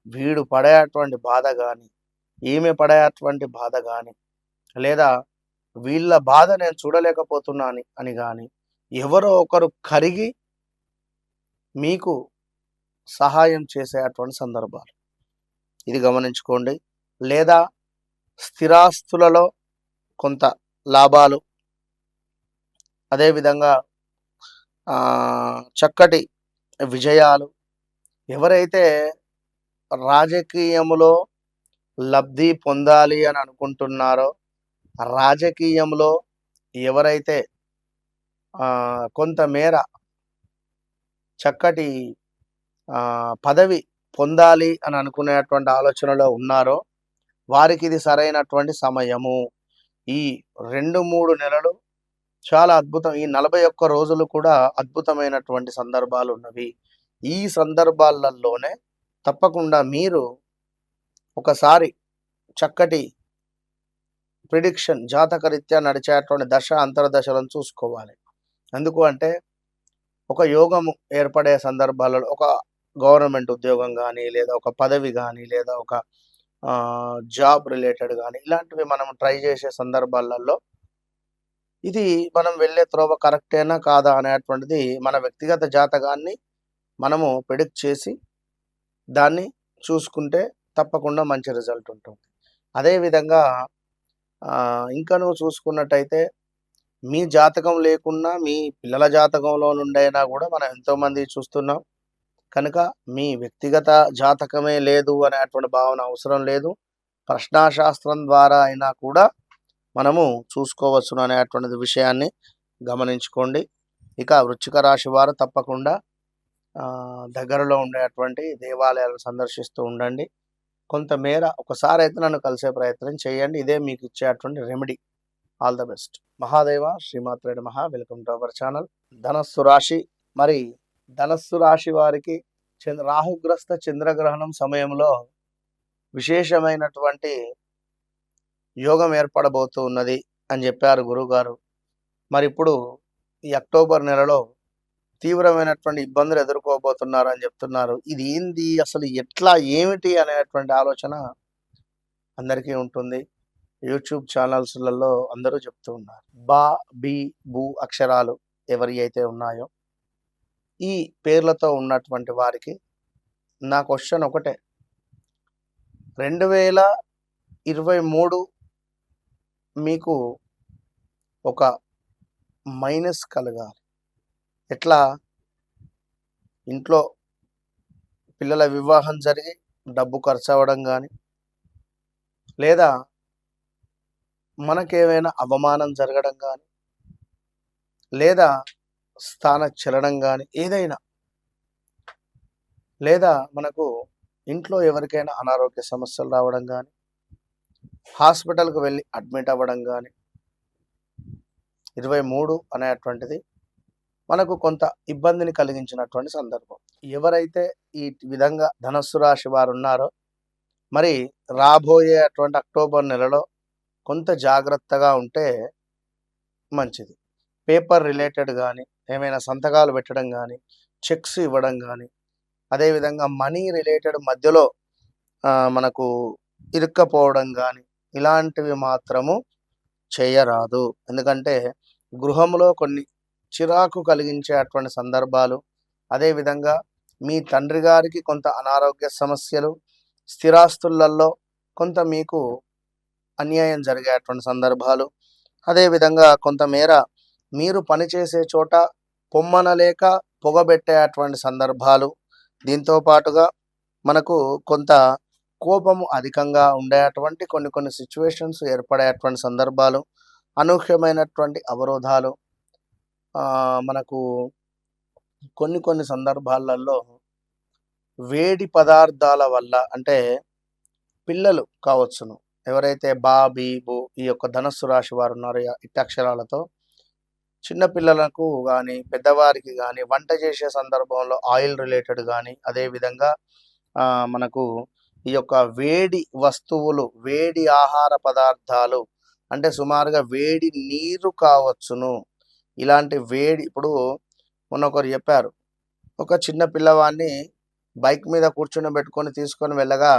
వీడు పడేటువంటి బాధ కానీ, ఈమె పడేటువంటి బాధ కానీ, లేదా వీళ్ళ బాధ నేను చూడలేకపోతున్నాను అని కానీ ఎవరో ఒకరు కరిగి మీకు సహాయం చేసేటువంటి సందర్భాలు ఇది గమనించుకోండి. లేదా స్థిరాస్తులలో కొంత లాభాలు, అదేవిధంగా చక్కటి విజయాలు. ఎవరైతే రాజకీయములో లబ్ధి పొందాలి అని అనుకుంటున్నారో, రాజకీయంలో ఎవరైతే కొంతమేర చక్కటి పదవి పొందాలి అని అనుకునేటువంటి ఆలోచనలో ఉన్నారో వారికి ఇది సరైనటువంటి సమయము. ఈ 2-3 నెలలు చాలా అద్భుతం. ఈ 41 రోజులు కూడా అద్భుతమైనటువంటి సందర్భాలు ఉన్నవి. ఈ సందర్భాలలోనే తప్పకుండా మీరు ఒకసారి చక్కటి ప్రిడిక్షన్, జాతకరీత్యా నడిచేటువంటి దశ అంతర్దశలను చూసుకోవాలి. ఎందుకు అంటే ఒక యోగము ఏర్పడే సందర్భాలలో, ఒక గవర్నమెంట్ ఉద్యోగం కానీ, లేదా ఒక పదవి కానీ, లేదా ఒక జాబ్ రిలేటెడ్ కానీ, ఇలాంటివి మనం ట్రై చేసే సందర్భాలలో ఇది మనం వెళ్ళే త్రోవ కరెక్టేనా కాదా అనేటువంటిది మన వ్యక్తిగత జాతకాన్ని మనము ప్రిడిక్ట్ చేసి దాన్ని చూసుకుంటే తప్పకుండా మంచి రిజల్ట్ ఉంటుంది. అదేవిధంగా ఇంకనూ చూసుకున్నట్టయితే మీ జాతకం లేకున్నా మీ పిల్లల జాతకంలో నుండైనా కూడా మనం ఎంతోమంది చూస్తున్నాం. కనుక మీ వ్యక్తిగత జాతకమే లేదు అనేటువంటి భావన అవసరం లేదు. ప్రశ్నాశాస్త్రం ద్వారా అయినా కూడా మనము చూసుకోవచ్చును అనేటువంటి విషయాన్ని గమనించుకోండి. ఇక వృశ్చిక రాశి వారు తప్పకుండా దగ్గరలో ఉండేటువంటి దేవాలయాలను సందర్శిస్తూ ఉండండి. కొంతమేర ఒకసారైతే నన్ను కలిసే ప్రయత్నం చేయండి. ఇదే మీకు ఇచ్చేటువంటి remedy. All the best. Mahadeva శ్రీమాత్రే నమః. Welcome to our channel. ధనస్సు రాశి. మరి ధనస్సు రాశి వారికి రాహుగ్రస్త చంద్రగ్రహణం సమయంలో విశేషమైనటువంటి యోగం ఏర్పడబోతూ ఉన్నది అని చెప్పారు గురువుగారు. మరి ఇప్పుడు ఈ అక్టోబర్ నెలలో తీవ్రమైనటువంటి ఇబ్బందులు ఎదుర్కోబోతున్నారు అని చెప్తున్నారు. ఇది ఏంది అసలు, ఎట్లా, ఏమిటి అనేటువంటి ఆలోచన అందరికీ ఉంటుంది. యూట్యూబ్ ఛానల్స్లలో అందరూ చెప్తూ ఉన్నారు. బా, బి, బు అక్షరాలు ఎవరి అయితే ఉన్నాయో ఈ పేర్లతో ఉన్నటువంటి వారికి నా క్వశ్చన్ ఒకటే. 2023 మీకు ఒక మైనస్ కలగాలి. ఎట్లా? ఇంట్లో పిల్లల వివాహం జరిగి డబ్బు ఖర్చు అవ్వడం కానీ, లేదా మనకేమైనా అవమానం జరగడం కానీ, లేదా స్థానచలనం కానీ, ఏదైనా, లేదా మనకు ఇంట్లో ఎవరికైనా అనారోగ్య సమస్యలు రావడం కానీ, హాస్పిటల్కి వెళ్ళి అడ్మిట్ అవ్వడం కానీ, 23 అనేటువంటిది మనకు కొంత ఇబ్బందిని కలిగించినటువంటి సందర్భం. ఎవరైతే ఈ విధంగా ధనస్సు రాశి వారు ఉన్నారో మరి రాబోయే అటువంటి అక్టోబర్ నెలలో కొంత జాగ్రత్తగా ఉంటే మంచిది. పేపర్ రిలేటెడ్ కానీ, ఏమైనా సంతకాలు పెట్టడం కానీ, చెక్స్ ఇవ్వడం కానీ, అదేవిధంగా మనీ రిలేటెడ్ మధ్యలో మనకు ఇరుక్కపోవడం కానీ, ఇలాంటివి మాత్రము చేయరాదు. ఎందుకంటే గృహంలో కొన్ని చిరాకు కలిగించేటువంటి సందర్భాలు, అదేవిధంగా మీ తండ్రి గారికి కొంత అనారోగ్య సమస్యలు, స్థిరాస్తులలో కొంత మీకు అన్యాయం జరిగేటువంటి సందర్భాలు, అదేవిధంగా కొంతమేర మీరు పనిచేసే చోట పొమ్మనలేక పొగబెట్టేటువంటి సందర్భాలు, దీంతో పాటుగా మనకు కొంత కోపము అధికంగా ఉండేటువంటి కొన్ని సిచ్యువేషన్స్ ఏర్పడేటువంటి సందర్భాలు, అనూహ్యమైనటువంటి అవరోధాలు, మనకు కొన్ని సందర్భాలలో వేడి పదార్థాల వల్ల, అంటే పిల్లలు కావచ్చును, ఎవరైతే బా, బి, బు ఈ యొక్క ధనస్సు రాశి వారు ఉన్నారో ఇట్టి అక్షరాలతో చిన్నపిల్లలకు కానీ, పెద్దవారికి కానీ వంట చేసే సందర్భంలో ఆయిల్ రిలేటెడ్ కానీ, అదేవిధంగా మనకు ఈ యొక్క వేడి వస్తువులు, వేడి ఆహార పదార్థాలు, అంటే సుమారుగా వేడి నీరు కావచ్చును. ఇలాంటి వేడి, ఇప్పుడు మొన్న ఒకరు చెప్పారు, ఒక చిన్న పిల్లవాడిని బైక్ మీద కూర్చొని తీసుకొని వెళ్ళగా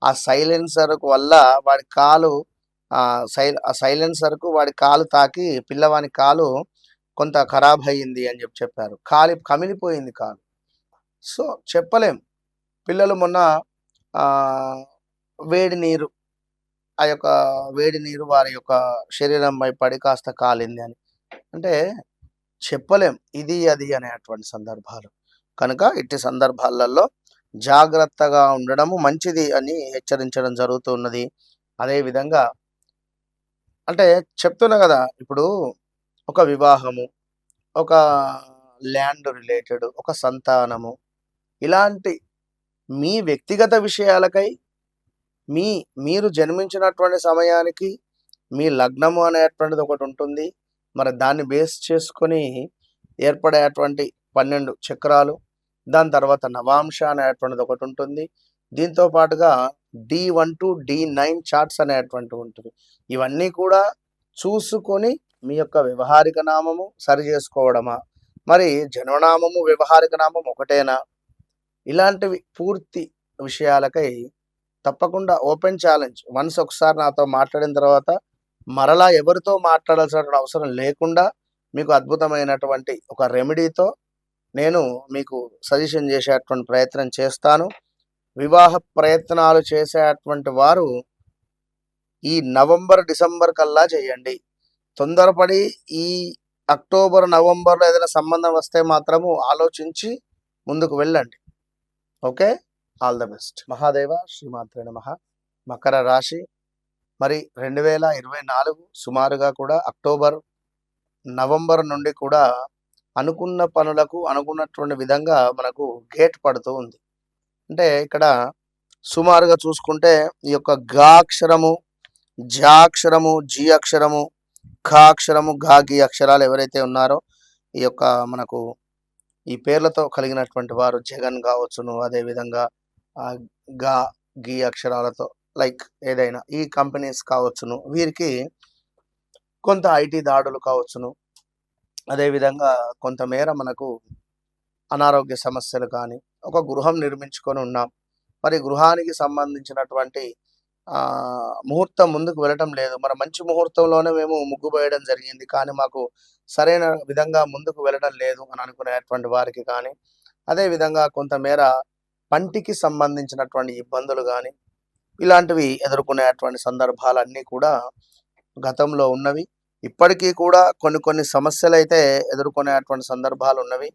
ఆ సైలెన్సర్కు వల్ల వాడి కాలు సైలెన్సర్కు వాడి కాలు తాకి పిల్లవాని కాలు కొంత ఖరాబ్ అయ్యింది అని చెప్పారు. కమిలిపోయింది కాలు. సో చెప్పలేం. పిల్లలు మొన్న వేడి నీరు, ఆ యొక్క వేడి నీరు వారి యొక్క శరీరంపై పడి కాస్త కాలింది అని, అంటే చెప్పలేం ఇది అది అనేటువంటి సందర్భాలు. కనుక ఇట్టి సందర్భాలలో జాగ్రత్తగా ఉండడము మంచిది అని హెచ్చరించడం జరుగుతున్నది. అదేవిధంగా అంటే చెప్తున్నా కదా, ఇప్పుడు ఒక వివాహము, ఒక ల్యాండ్ రిలేటెడ్, ఒక సంతానము, ఇలాంటి మీ వ్యక్తిగత విషయాలకై మీరు జన్మించినటువంటి సమయానికి మీ లగ్నము అనేటువంటిది ఒకటి ఉంటుంది. మరి దాన్ని బేస్ చేసుకొని ఏర్పడేటువంటి 12 చక్రాలు, దాని తర్వాత నవాంశ అనేటువంటిది ఒకటి ఉంటుంది. దీంతో పాటుగా D1 to D9 చార్ట్స్ అనేటువంటివి ఉంటుంది. ఇవన్నీ కూడా చూసుకొని మీ యొక్క వ్యవహారిక నామము సరి చేసుకోవడమా, మరి జన్మనామము వ్యవహారిక నామం ఒకటేనా, ఇలాంటివి పూర్తి విషయాలకై తప్పకుండా ఓపెన్ ఛాలెంజ్. వన్స్ ఒకసారి నాతో మాట్లాడిన తర్వాత మరలా ఎవరితో మాట్లాడాల్సిన అవసరం లేకుండా మీకు అద్భుతమైనటువంటి ఒక రెమెడీతో నేను మీకు సజెషన్ చేసేటువంటి ప్రయత్నం చేస్తాను. వివాహ ప్రయత్నాలు చేసేటువంటి వారు ఈ నవంబర్, డిసెంబర్ కల్లా చేయండి. తొందరపడి ఈ అక్టోబర్, నవంబర్లో ఏదైనా సంబంధం వస్తే మాత్రము ఆలోచించి ముందుకు వెళ్ళండి. Okay, all the best. Mahadeva శ్రీమాత్రే నమః. మకర రాశి. మరి 2024 సుమారుగా కూడా అక్టోబర్, నవంబర్ నుండి కూడా అనుకున్న పనులకు అనుకున్నటువంటి విధంగా మనకు గేట్ పడుతూ ఉంది. అంటే ఇక్కడ సుమారుగా చూసుకుంటే ఈ యొక్క గా అక్షరము, జా అక్షరము, జీ అక్షరము, ఖ అక్షరము, ఘా, గి అక్షరాలు ఎవరైతే ఉన్నారో ఈ యొక్క మనకు ఈ పేర్లతో కలిగినటువంటి వారు జగన్ కావచ్చును, అదేవిధంగా గా, గి అక్షరాలతో లైక్ ఏదైనా ఈ కంపెనీస్ కావచ్చును, వీరికి కొంత ఐటీ దాడులు కావచ్చును, అదేవిధంగా కొంతమేర మనకు అనారోగ్య సమస్యలు కానీ, ఒక గృహం నిర్మించుకొని ఉన్నాం. మరి గృహానికి సంబంధించినటువంటి ముహూర్తం ముందుకు వెళ్ళటం లేదు. మరి మంచి ముహూర్తంలోనే మేము ముగ్గు వేయడం జరిగింది. కానీ మాకు సరైన విధంగా ముందుకు వెళ్ళడం లేదు అని అనుకునేటువంటి వారికి కానీ, అదేవిధంగా కొంతమేర పంటికి సంబంధించినటువంటి ఇబ్బందులు కానీ, ఇలాంటివి ఎదుర్కొనేటువంటి సందర్భాలన్నీ కూడా గతంలో ఉన్నవి. ఇప్పటికీ కూడా కొన్ని సమస్యలైతే ఎదుర్కొనేటువంటి సందర్భాలు ఉన్నవి.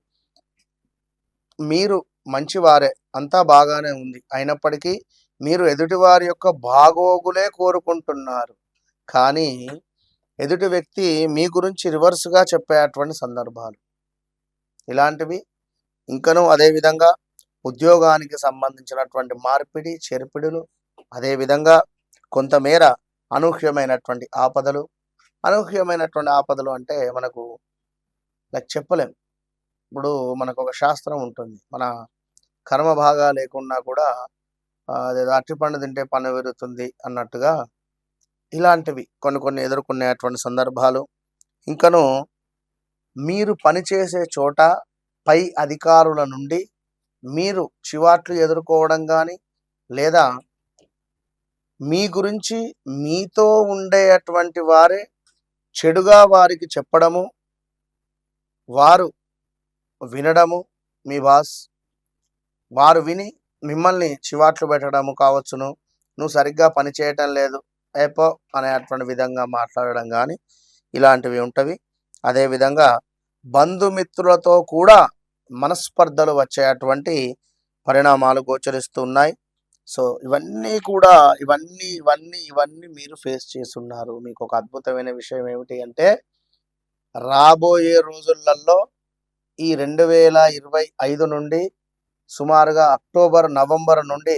మీరు మంచివారే, అంతా బాగానే ఉంది. అయినప్పటికీ మీరు ఎదుటివారి యొక్క బాగోగులే కోరుకుంటున్నారు. కానీ ఎదుటి వ్యక్తి మీ గురించి రివర్స్‌గా చెప్పేటువంటి సందర్భాలు. ఇలాంటివి ఇంకనూ అదేవిధంగా ఉద్యోగానికి సంబంధించినటువంటి మార్పిడి, చెరిపిడులు, అదేవిధంగా కొంతమేర అనూహ్యమైనటువంటి ఆపదలు. అనూహ్యమైనటువంటి ఆపదలు అంటే మనకు లైక్ చెప్పలేం. ఇప్పుడు మనకొక శాస్త్రం ఉంటుంది. మన కర్మ బాగా లేకున్నా కూడా అదేదో అరటిపండు తింటే పన్ను విరుగుతుంది అన్నట్టుగా ఇలాంటివి కొన్ని ఎదుర్కొనేటువంటి సందర్భాలు. ఇంకను మీరు పనిచేసే చోట పై అధికారుల నుండి మీరు చివాట్లు ఎదుర్కోవడం కానీ, లేదా మీ గురించి మీతో ఉండేటువంటి వారే చెడుగా వారికి చెప్పడము, వారు వినడము, మీ బాస్ వారు విని మిమ్మల్ని చివాట్లు పెట్టడము కావచ్చును, నువ్వు సరిగ్గా పని చేయటం లేదు ఏపో అనేటువంటి విధంగా మాట్లాడడం కానీ ఇలాంటివి ఉంటవి. అదేవిధంగా బంధుమిత్రులతో కూడా మనస్పర్ధలు వచ్చేటువంటి పరిణామాలు గోచరిస్తూ ఉన్నాయి. సో ఇవన్నీ కూడా ఇవన్నీ మీరు ఫేస్ చేస్తున్నారు. మీకు ఒక అద్భుతమైన విషయం ఏమిటి అంటే, రాబోయే రోజులలో ఈ 2025 నుండి సుమారుగా అక్టోబర్, నవంబర్ నుండి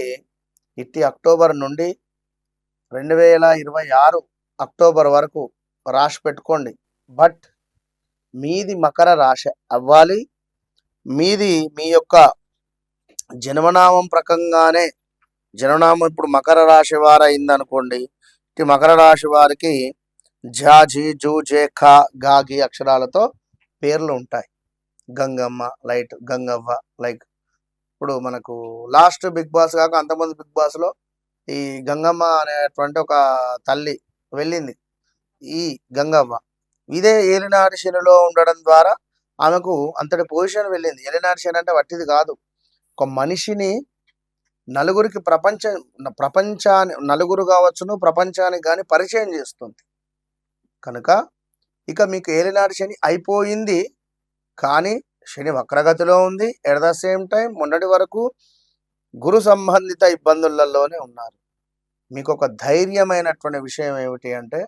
ఇట్టి అక్టోబర్ నుండి 2026 అక్టోబర్ వరకు రాశి పెట్టుకోండి. బట్ మీది మకర రాశి అవ్వాలి. మీది మీ యొక్క జన్మనామం ప్రకంగానే, జన్మనామం ఇప్పుడు మకర రాశి వారు అయిందనుకోండి, ఇటు మకర రాశి వారికి జా, జీ, జూ, జే, ఖ, గా, గి అక్షరాలతో పేర్లు ఉంటాయి. గంగమ్మ, లైట్ గంగవ్వ, లైక్ ఇప్పుడు మనకు లాస్ట్ బిగ్ బాస్ కాక అంతమంది బిగ్ బాస్లో ఈ గంగమ్మ అనేటువంటి ఒక తల్లి వెళ్ళింది. ఈ గంగవ్వ ఇదే ఏలినాటి శనిలో ఉండడం ద్వారా ఆమెకు అంతటి పొజిషన్ వెళ్ళింది. ఏలినాటి శని అంటే వట్టిది కాదు, ఒక మనిషిని నలుగురికి ప్రపంచాన్ని నలుగురు కావచ్చును, ప్రపంచానికి కానీ పరిచయం చేస్తుంది. కనుక ఇక మీకు ఏలినాటి శని అయిపోయింది, కానీ శని వక్రగతిలో ఉంది. ఎట్ ద సేమ్ టైం మొన్నటి వరకు గురు సంబంధిత ఇబ్బందులలోనే ఉన్నారు. మీకు ఒక ధైర్యమైనటువంటి విషయం ఏమిటి అంటే,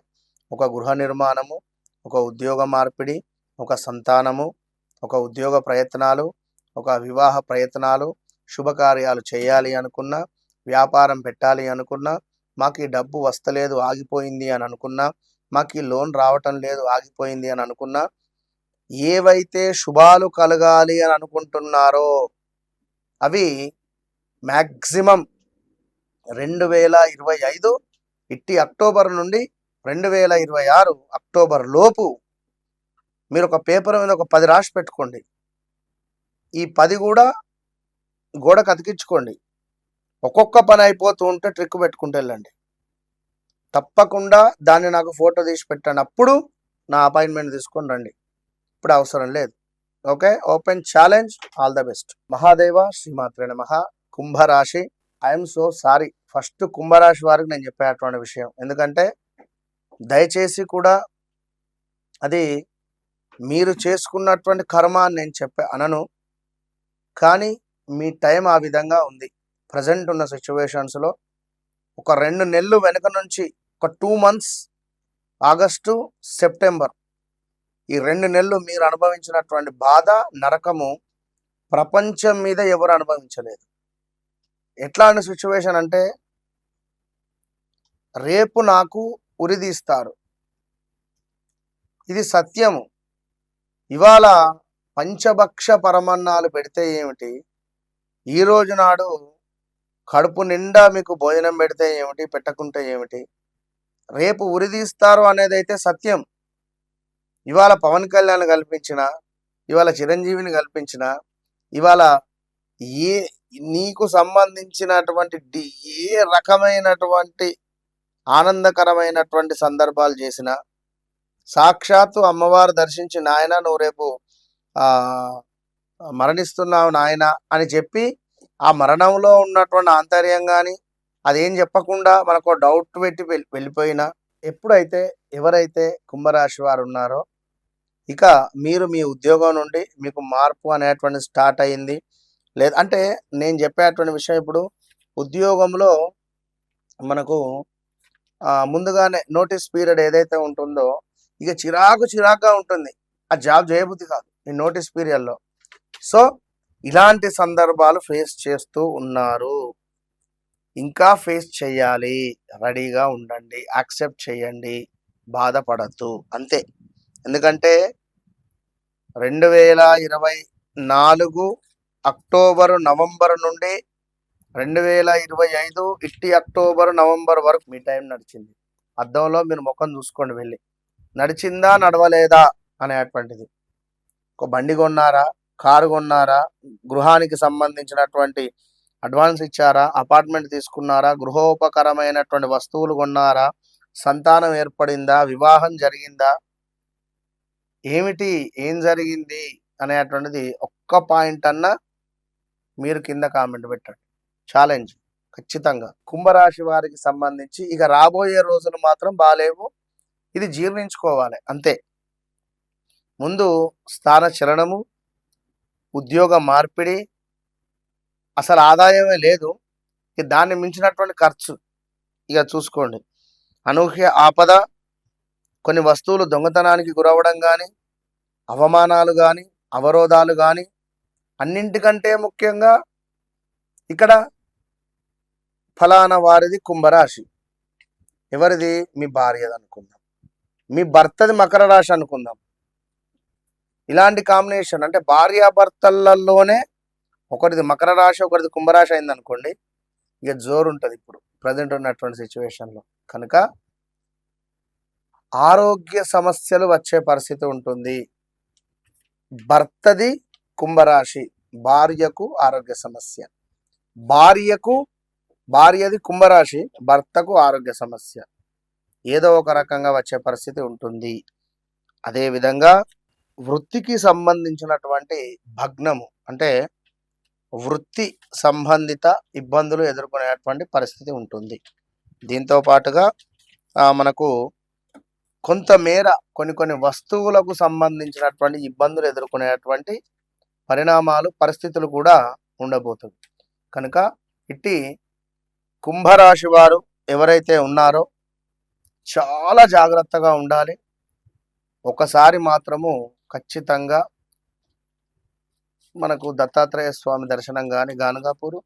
ఒక గృహ నిర్మాణము, ఒక ఉద్యోగ మార్పిడి, ఒక సంతానము, ఒక ఉద్యోగ ప్రయత్నాలు, ఒక వివాహ ప్రయత్నాలు, శుభకార్యాలు చేయాలి అనుకున్నా, వ్యాపారం పెట్టాలి అనుకున్నా, మాకు ఈ డబ్బు వస్తలేదు ఆగిపోయింది అని అనుకున్నా, మాకు ఈ లోన్ రావటం లేదు ఆగిపోయింది అని అనుకున్నా, ఏవైతే శుభాలు కలగాలి అని అనుకుంటున్నారో అవి మ్యాక్సిమం 2025 ఇట్టి అక్టోబర్ నుండి 2026 అక్టోబర్ లోపు మీరు ఒక పేపర్ మీద ఒక 10 రాసి పెట్టుకోండి. ఈ 10 కూడా గోడకు అతికించుకోండి. ఒక్కొక్క పని అయిపోతూ ఉంటే ట్రిక్ పెట్టుకుంటూ వెళ్ళండి. తప్పకుండా దాన్ని నాకు ఫోటో తీసి పెట్టండి. అప్పుడు నా అపాయింట్మెంట్ తీసుకొని రండి. ఇప్పుడు అవసరం లేదు. Okay, open challenge. All the best. Mahadeva, శ్రీమాత్రే నమః. కుంభరాశి. ఐఎమ్ సో సారీ, ఫస్ట్ కుంభరాశి వారికి నేను చెప్పేటువంటి విషయం. ఎందుకంటే దయచేసి కూడా అది మీరు చేసుకున్నటువంటి కర్మ అని నేను అనను, కానీ మీ టైం ఆ విధంగా ఉంది. ప్రజెంట్ ఉన్న సిచ్యువేషన్స్లో ఒక 2 నెలలు వెనుక నుంచి ఒక 2 మంత్స్, ఆగస్టు, సెప్టెంబర్, ఈ 2 నెలలు మీరు అనుభవించినటువంటి బాధ, నరకము ప్రపంచం మీద ఎవరు అనుభవించలేదు. ఎట్లాంటి సిచ్యువేషన్ అంటే, రేపు నాకు ఉరిదీస్తారు, ఇది సత్యము. ఇవాళ పంచభక్ష పరమన్నాలు పెడితే ఏమిటి, ఈ రోజు నాడు కడుపు నిండా మీకు భోజనం పెడితే ఏమిటి, పెట్టకుంటే ఏమిటి, రేపు ఉరిదీస్తారు అనేది అయితే సత్యం. ఇవాళ పవన్ కళ్యాణ్ కల్పించిన, ఇవాళ చిరంజీవిని కల్పించిన, ఇవాళ ఏ నీకు సంబంధించినటువంటి ఏ రకమైనటువంటి ఆనందకరమైనటువంటి సందర్భాలు చేసిన, సాక్షాత్తు అమ్మవారు దర్శించి నాయన నువ్వు రేపు మరణిస్తున్నావు నాయన అని చెప్పి, ఆ మరణంలో ఉన్నటువంటి ఆంతర్యం కానీ అదేం చెప్పకుండా మనకు డౌట్ పెట్టి వెళ్ళిపోయినా, ఎప్పుడైతే ఎవరైతే కుంభరాశి వారు ఉన్నారో, ఇక మీరు మీ ఉద్యోగం నుండి మీకు మార్పు అనేటువంటి స్టార్ట్ అయ్యింది. లేదు అంటే నేను చెప్పేటువంటి విషయం, ఇప్పుడు ఉద్యోగంలో మనకు ముందుగానే నోటీస్ పీరియడ్ ఏదైతే ఉంటుందో, ఇక చిరాకుగా ఉంటుంది, ఆ జాబ్ చేయబుద్ధి కాదు ఈ నోటీస్ పీరియడ్లో. సో ఇలాంటి సందర్భాలు ఫేస్ చేస్తూ ఉన్నారు, ఇంకా ఫేస్ చేయాలి, రెడీగా ఉండండి, యాక్సెప్ట్ చేయండి, బాధపడద్దు అంతే. ఎందుకంటే 2024 అక్టోబరు, నవంబర్ నుండి 2025 ఇట్టి అక్టోబర్, నవంబర్ వరకు మీ టైం నడిచింది. అద్దంలో మీరు ముఖం చూసుకోండి వెళ్ళి, నడిచిందా నడవలేదా అనేటువంటిది. ఒక బండి కొన్నారా, కారు కొన్నారా, గృహానికి సంబంధించినటువంటి అడ్వాన్స్ ఇచ్చారా, అపార్ట్మెంట్ తీసుకున్నారా, గృహోపకరమైనటువంటి వస్తువులు కొన్నారా, సంతానం ఏర్పడిందా, వివాహం జరిగిందా, ఏమిటి, ఏం జరిగింది అనేటువంటిది ఒక్క పాయింట్ అన్నా మీరు కింద కామెంట్ పెట్టండి. ఛాలెంజ్ ఖచ్చితంగా. కుంభరాశి వారికి సంబంధించి ఇక రాబోయే రోజులు మాత్రం బాలేవు, ఇది జీర్ణించుకోవాలి అంతే. ముందు స్థాన చలనము, ఉద్యోగ మార్పిడి, అసలు ఆదాయమే లేదు, ఇక దాన్ని మించినటువంటి ఖర్చు ఇక చూసుకోండి. అనూహ్య ఆపద, కొన్ని వస్తువులు దొంగతనానికి గురవడం కానీ, అవమానాలు కానీ, అవరోధాలు కానీ, అన్నింటికంటే ముఖ్యంగా ఇక్కడ ఫలానా వారిది కుంభరాశి, ఎవరిది, మీ భార్యది అనుకుందాం, మీ భర్తది మకర రాశి అనుకుందాం. ఇలాంటి కాంబినేషన్ అంటే భార్యాభర్తలలోనే ఒకరిది మకర రాశి, ఒకరిది కుంభరాశి అయింది అనుకోండి, ఇక జోరు ఉంటుంది ఇప్పుడు ప్రజెంట్ ఉన్నటువంటి సిచ్యువేషన్లో. కనుక ఆరోగ్య సమస్యలు వచ్చే పరిస్థితి ఉంటుంది. భర్తది కుంభరాశి, భార్యకు ఆరోగ్య సమస్య, భార్యది కుంభరాశి, భర్తకు ఆరోగ్య సమస్య, ఏదో ఒక రకంగా వచ్చే పరిస్థితి ఉంటుంది. అదేవిధంగా వృత్తికి సంబంధించినటువంటి భగ్నము అంటే వృత్తి సంబంధిత ఇబ్బందులు ఎదుర్కొనేటువంటి పరిస్థితి ఉంటుంది. దీంతో పాటుగా మనకు కొంతమేర కొన్ని వస్తువులకు సంబంధించినటువంటి ఇబ్బందులు ఎదుర్కొనేటువంటి పరిణామాలు, పరిస్థితులు కూడా ఉండబోతుంది. కనుక ఇట్టి కుంభరాశి వారు ఎవరైతే ఉన్నారో చాలా జాగ్రత్తగా ఉండాలి. ఒకసారి మాత్రము ఖచ్చితంగా మనకు దత్తాత్రేయ స్వామి దర్శనం కానీ, గానగాపూరు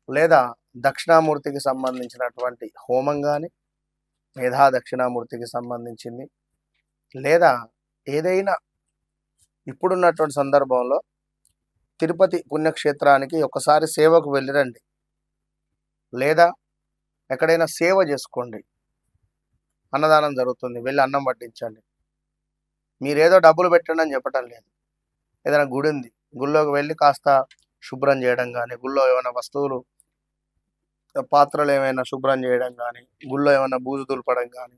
లేదా దక్షిణామూర్తికి సంబంధించినటువంటి హోమం కానీ, మేధా దక్షిణామూర్తికి సంబంధించింది, లేదా ఏదైనా ఇప్పుడున్నటువంటి సందర్భంలో తిరుపతి పుణ్యక్షేత్రానికి ఒకసారి సేవకు వెళ్ళిరండి, లేదా ఎక్కడైనా సేవ చేసుకోండి, అన్నదానం జరుగుతుంది, వెళ్ళి అన్నం పట్టించండి. మీరేదో డబ్బులు పెట్టండి అని చెప్పటం లేదు. ఏదైనా గుడి ఉంది, గుళ్ళోకి వెళ్ళి కాస్త శుభ్రం చేయడం కానీ, గుళ్ళో ఏమైనా వస్తువులు, పాత్రలు ఏమైనా శుభ్రం చేయడం కానీ, గుళ్ళో ఏమైనా బూజు దులపడం కానీ,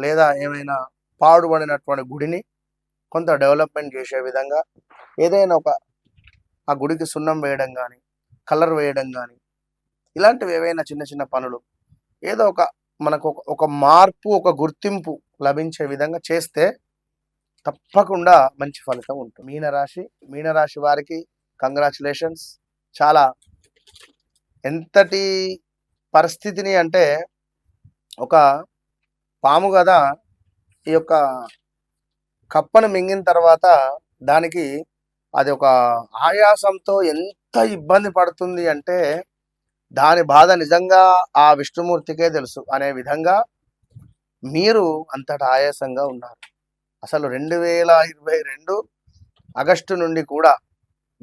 లేదా ఏమైనా పాడుపడినటువంటి గుడిని కొంత డెవలప్మెంట్ చేసే విధంగా ఏదైనా ఆ గుడికి సున్నం వేయడం కానీ, కలర్ వేయడం కానీ, ఇలాంటివి ఏవైనా చిన్న చిన్న పనులు, ఏదో మనకు ఒక మార్పు, ఒక గుర్తింపు లభించే విధంగా చేస్తే తప్పకుండా మంచి ఫలితం ఉంటుంది. మీనరాశి వారికి కంగ్రాచులేషన్స్. చాలా ఎంతటి పరిస్థితిని అంటే ఒక పాము కదా ఈ యొక్క కప్పను మింగిన తర్వాత దానికి అది ఒక ఆయాసంతో ఎంత ఇబ్బంది పడుతుంది అంటే దాని బాధ నిజంగా ఆ విష్ణుమూర్తికే తెలుసు అనే విధంగా మీరు అంతటా ఆయాసంగా ఉన్నారు. అసలు 2022 ఆగస్టు నుండి కూడా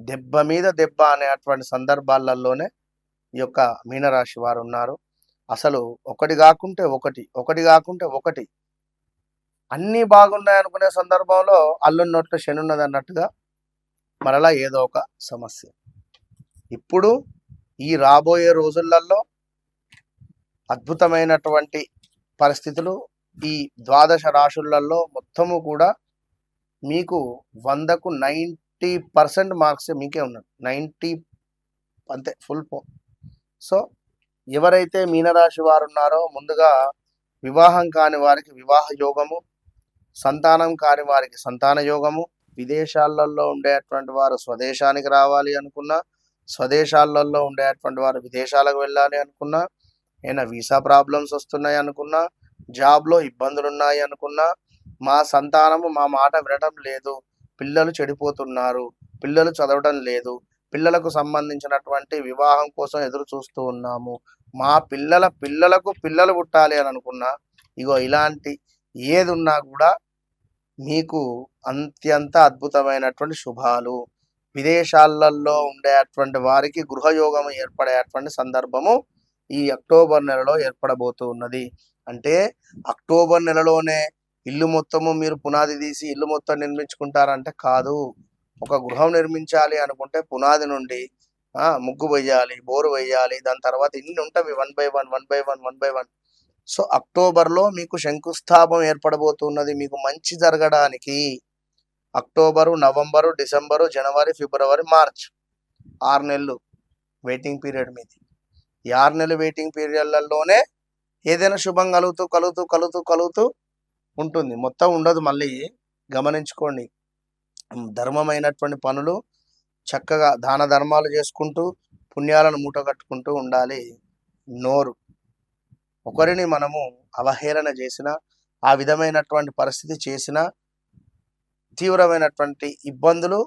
దెబ్బ మీద దెబ్బ అనేటువంటి సందర్భాలలోనే ఈ యొక్క మీనరాశి వారు ఉన్నారు. అసలు ఒకటి కాకుంటే ఒకటి, ఒకటి కాకుంటే ఒకటి, అన్నీ బాగున్నాయి అనుకునే సందర్భంలో అల్లుని నోట్లో శని ఉన్నది అన్నట్టుగా మరలా ఏదో ఒక సమస్య. ఇప్పుడు ఈ రాబోయే రోజులలో అద్భుతమైనటువంటి పరిస్థితులు ఈ ద్వాదశ రాశులలో మొత్తము కూడా మీకు 100కు 90% మార్క్స్ మీకే ఉన్నది. 90 అంతే ఫుల్. సో ఎవరైతే మీనరాశి వారు ఉన్నారో ముందుగా వివాహం కాని వారికి వివాహ యోగము, సంతానం కాని వారికి సంతాన యోగము, విదేశాలలో ఉండేటువంటి వారు స్వదేశానికి రావాలి అనుకున్నా, స్వదేశాలలో ఉండేటువంటి వారు విదేశాలకు వెళ్ళాలి అనుకున్నా, ఏమైనా వీసా ప్రాబ్లమ్స్ వస్తున్నాయి అనుకున్నా, జాబ్లో ఇబ్బందులు ఉన్నాయి అనుకున్నా, మా సంతానము మా మాట వినడం లేదు, పిల్లలు చెడిపోతున్నారు, పిల్లలు చదవడం లేదు, పిల్లలకు సంబంధించినటువంటి వివాహం కోసం ఎదురు చూస్తూ ఉన్నాము, మా పిల్లలకు పిల్లలు పుట్టాలి అని అనుకున్నా, ఇగో ఇలాంటి ఏది ఉన్నా కూడా మీకు అత్యంత అద్భుతమైనటువంటి శుభాలు. విదేశాలలో ఉండేటువంటి వారికి గృహయోగం ఏర్పడేటువంటి సందర్భము ఈ అక్టోబర్ నెలలో ఏర్పడబోతూ ఉన్నది. అంటే అక్టోబర్ నెలలోనే ఇల్లు మొత్తము మీరు పునాది తీసి ఇల్లు మొత్తం నిర్మించుకుంటారంటే కాదు. ఒక గృహం నిర్మించాలి అనుకుంటే పునాది నుండి ముగ్గు వేయాలి, బోరు వేయాలి, దాని తర్వాత ఇన్ని ఉంటవి 1 బై 1. సో అక్టోబర్లో మీకు శంకుస్థాపం ఏర్పడబోతున్నది. మీకు మంచి జరగడానికి అక్టోబరు, నవంబరు, డిసెంబరు, జనవరి, ఫిబ్రవరి, మార్చ్ 6 నెలలు వెయిటింగ్ పీరియడ్ మీది. ఈ 6 నెలలు వెయిటింగ్ పీరియడ్లలోనే ఏదైనా శుభం కలుగుతూ ఉంటుంది. మొత్తం ఉండదు. మళ్ళీ గమనించుకోండి. ధర్మమైనటువంటి పనులు చక్కగా దాన ధర్మాలు చేసుకుంటూ పుణ్యాలను మూట కట్టుకుంటూ ఉండాలి. నోరు ఒకరిని మనము అవహేళన చేసిన, ఆ విధమైనటువంటి పరిస్థితి చేసిన తీవ్రమైనటువంటి ఇబ్బందులు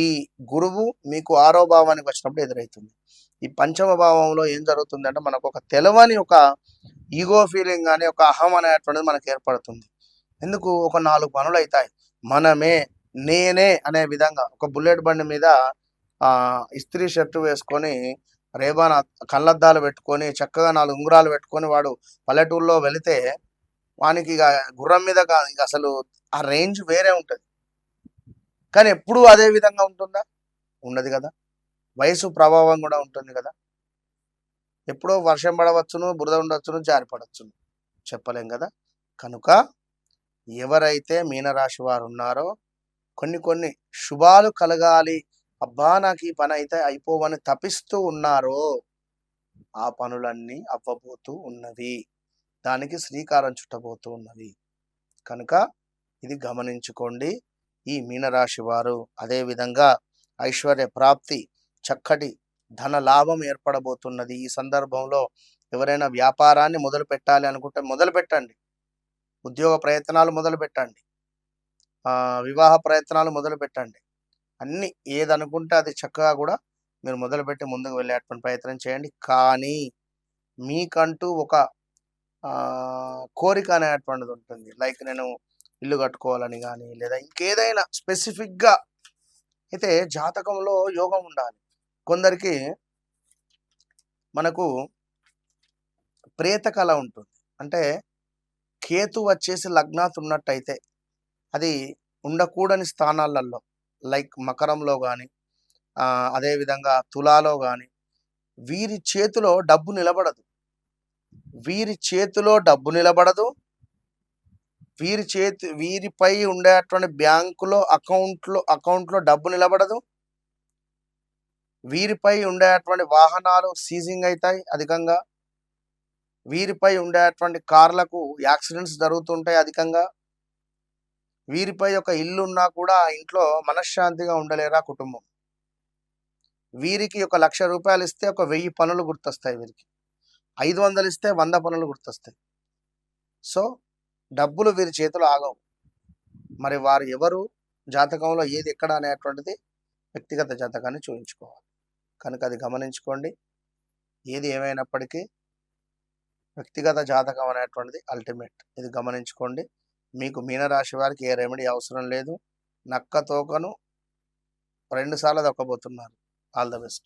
ఈ గురువు మీకు 6వ భావానికి వచ్చినప్పుడు ఎదురవుతుంది. ఈ పంచమ భావంలో ఏం జరుగుతుంది అంటే మనకు ఒక తెలవని ఒక ఈగో ఫీలింగ్ కానీ ఒక అహం అనేటువంటిది మనకు ఏర్పడుతుంది. ఎందుకు? ఒక 4 పనులు అవుతాయి. మనమే, నేనే అనే విధంగా ఒక బుల్లెట్ బండి మీద ఇస్త్రీ షర్టు వేసుకొని రేబాన్ కళ్ళద్దాలు పెట్టుకొని చక్కగా 4 ఉంగరాలు పెట్టుకొని వాడు పల్లెటూరులో వెళితే వానికి ఇక గుర్రం మీద ఇక అసలు ఆ రేంజ్ వేరే ఉంటుంది. కానీ ఎప్పుడూ అదే విధంగా ఉంటుందా? ఉండదు కదా. వయసు ప్రభావం కూడా ఉంటుంది కదా. ఎప్పుడో వర్షం పడవచ్చును, బురద ఉండవచ్చును, జారిపడవచ్చును, చెప్పలేం కదా. కనుక ఎవరైతే మీనరాశి వారు ఉన్నారో కొన్ని శుభాలు కలగాలి, అబ్బా నాకు ఈ పని అయితే అయిపోవని తపిస్తూ ఉన్నారో ఆ పనులన్నీ అవ్వబోతూ ఉన్నవి. దానికి శ్రీకారం చుట్టబోతూ ఉన్నవి. కనుక ఇది గమనించుకోండి ఈ మీనరాశి వారు. అదేవిధంగా ఐశ్వర్య ప్రాప్తి, చక్కటి ధన లాభం ఏర్పడబోతున్నది. ఈ సందర్భంలో ఎవరైనా వ్యాపారాన్ని మొదలు పెట్టాలి అనుకుంటే మొదలు పెట్టండి. ఉద్యోగ ప్రయత్నాలు మొదలు పెట్టండి. వివాహ ప్రయత్నాలు మొదలు పెట్టండి. అన్ని ఏదనుకుంటే అది చక్కగా కూడా మీరు మొదలుపెట్టి ముందుకు వెళ్ళేటువంటి ప్రయత్నం చేయండి. కానీ మీకంటూ ఒక కోరిక అనేటువంటిది ఉంటుంది. లైక్ నేను ఇల్లు కట్టుకోవాలని కానీ లేదా ఇంకేదైనా స్పెసిఫిక్గా అయితే జాతకంలో యోగం ఉండాలి. కొందరికి మనకు ప్రేత కళ ఉంటుంది. అంటే కేతు వచ్చేసి లగ్నాత్ ఉన్నట్టయితే అది ఉండకూడని స్థానాలలో లైక్ మకరంలో కానీ అదేవిధంగా తులాలో కానీ వీరి చేతిలో డబ్బు నిలబడదు. వీరిపై ఉండేటువంటి బ్యాంకులో అకౌంట్లో డబ్బు నిలబడదు. వీరిపై ఉండేటువంటి వాహనాలు సీజింగ్ అవుతాయి అధికంగా. వీరిపై ఉండేటువంటి కార్లకు యాక్సిడెంట్స్ జరుగుతుంటాయి అధికంగా. వీరిపై ఒక ఇల్లు ఉన్నా కూడా ఆ ఇంట్లో మనశ్శాంతిగా ఉండలేరా కుటుంబం. వీరికి ఒక 1,00,000 రూపాయలు ఇస్తే ఒక 1000 పనులు గుర్తొస్తాయి. వీరికి 500 ఇస్తే 100 పనులు గుర్తొస్తాయి. సో డబ్బులు వీరి చేతులు ఆగవు. మరి వారు ఎవరు, జాతకంలో ఏది ఎక్కడ అనేటువంటిది వ్యక్తిగత జాతకాన్ని చూపించుకోవాలి. కనుక అది గమనించుకోండి. ఏది ఏమైనప్పటికీ వ్యక్తిగత జాతకం అనేటువంటిది అల్టిమేట్. ఇది గమనించుకోండి. మీకు మీనరాశి వారికి ఏ రెమెడీ అవసరం లేదు. నక్క తోకను 2 సార్లు దొక్కబోతున్నారు. All the best.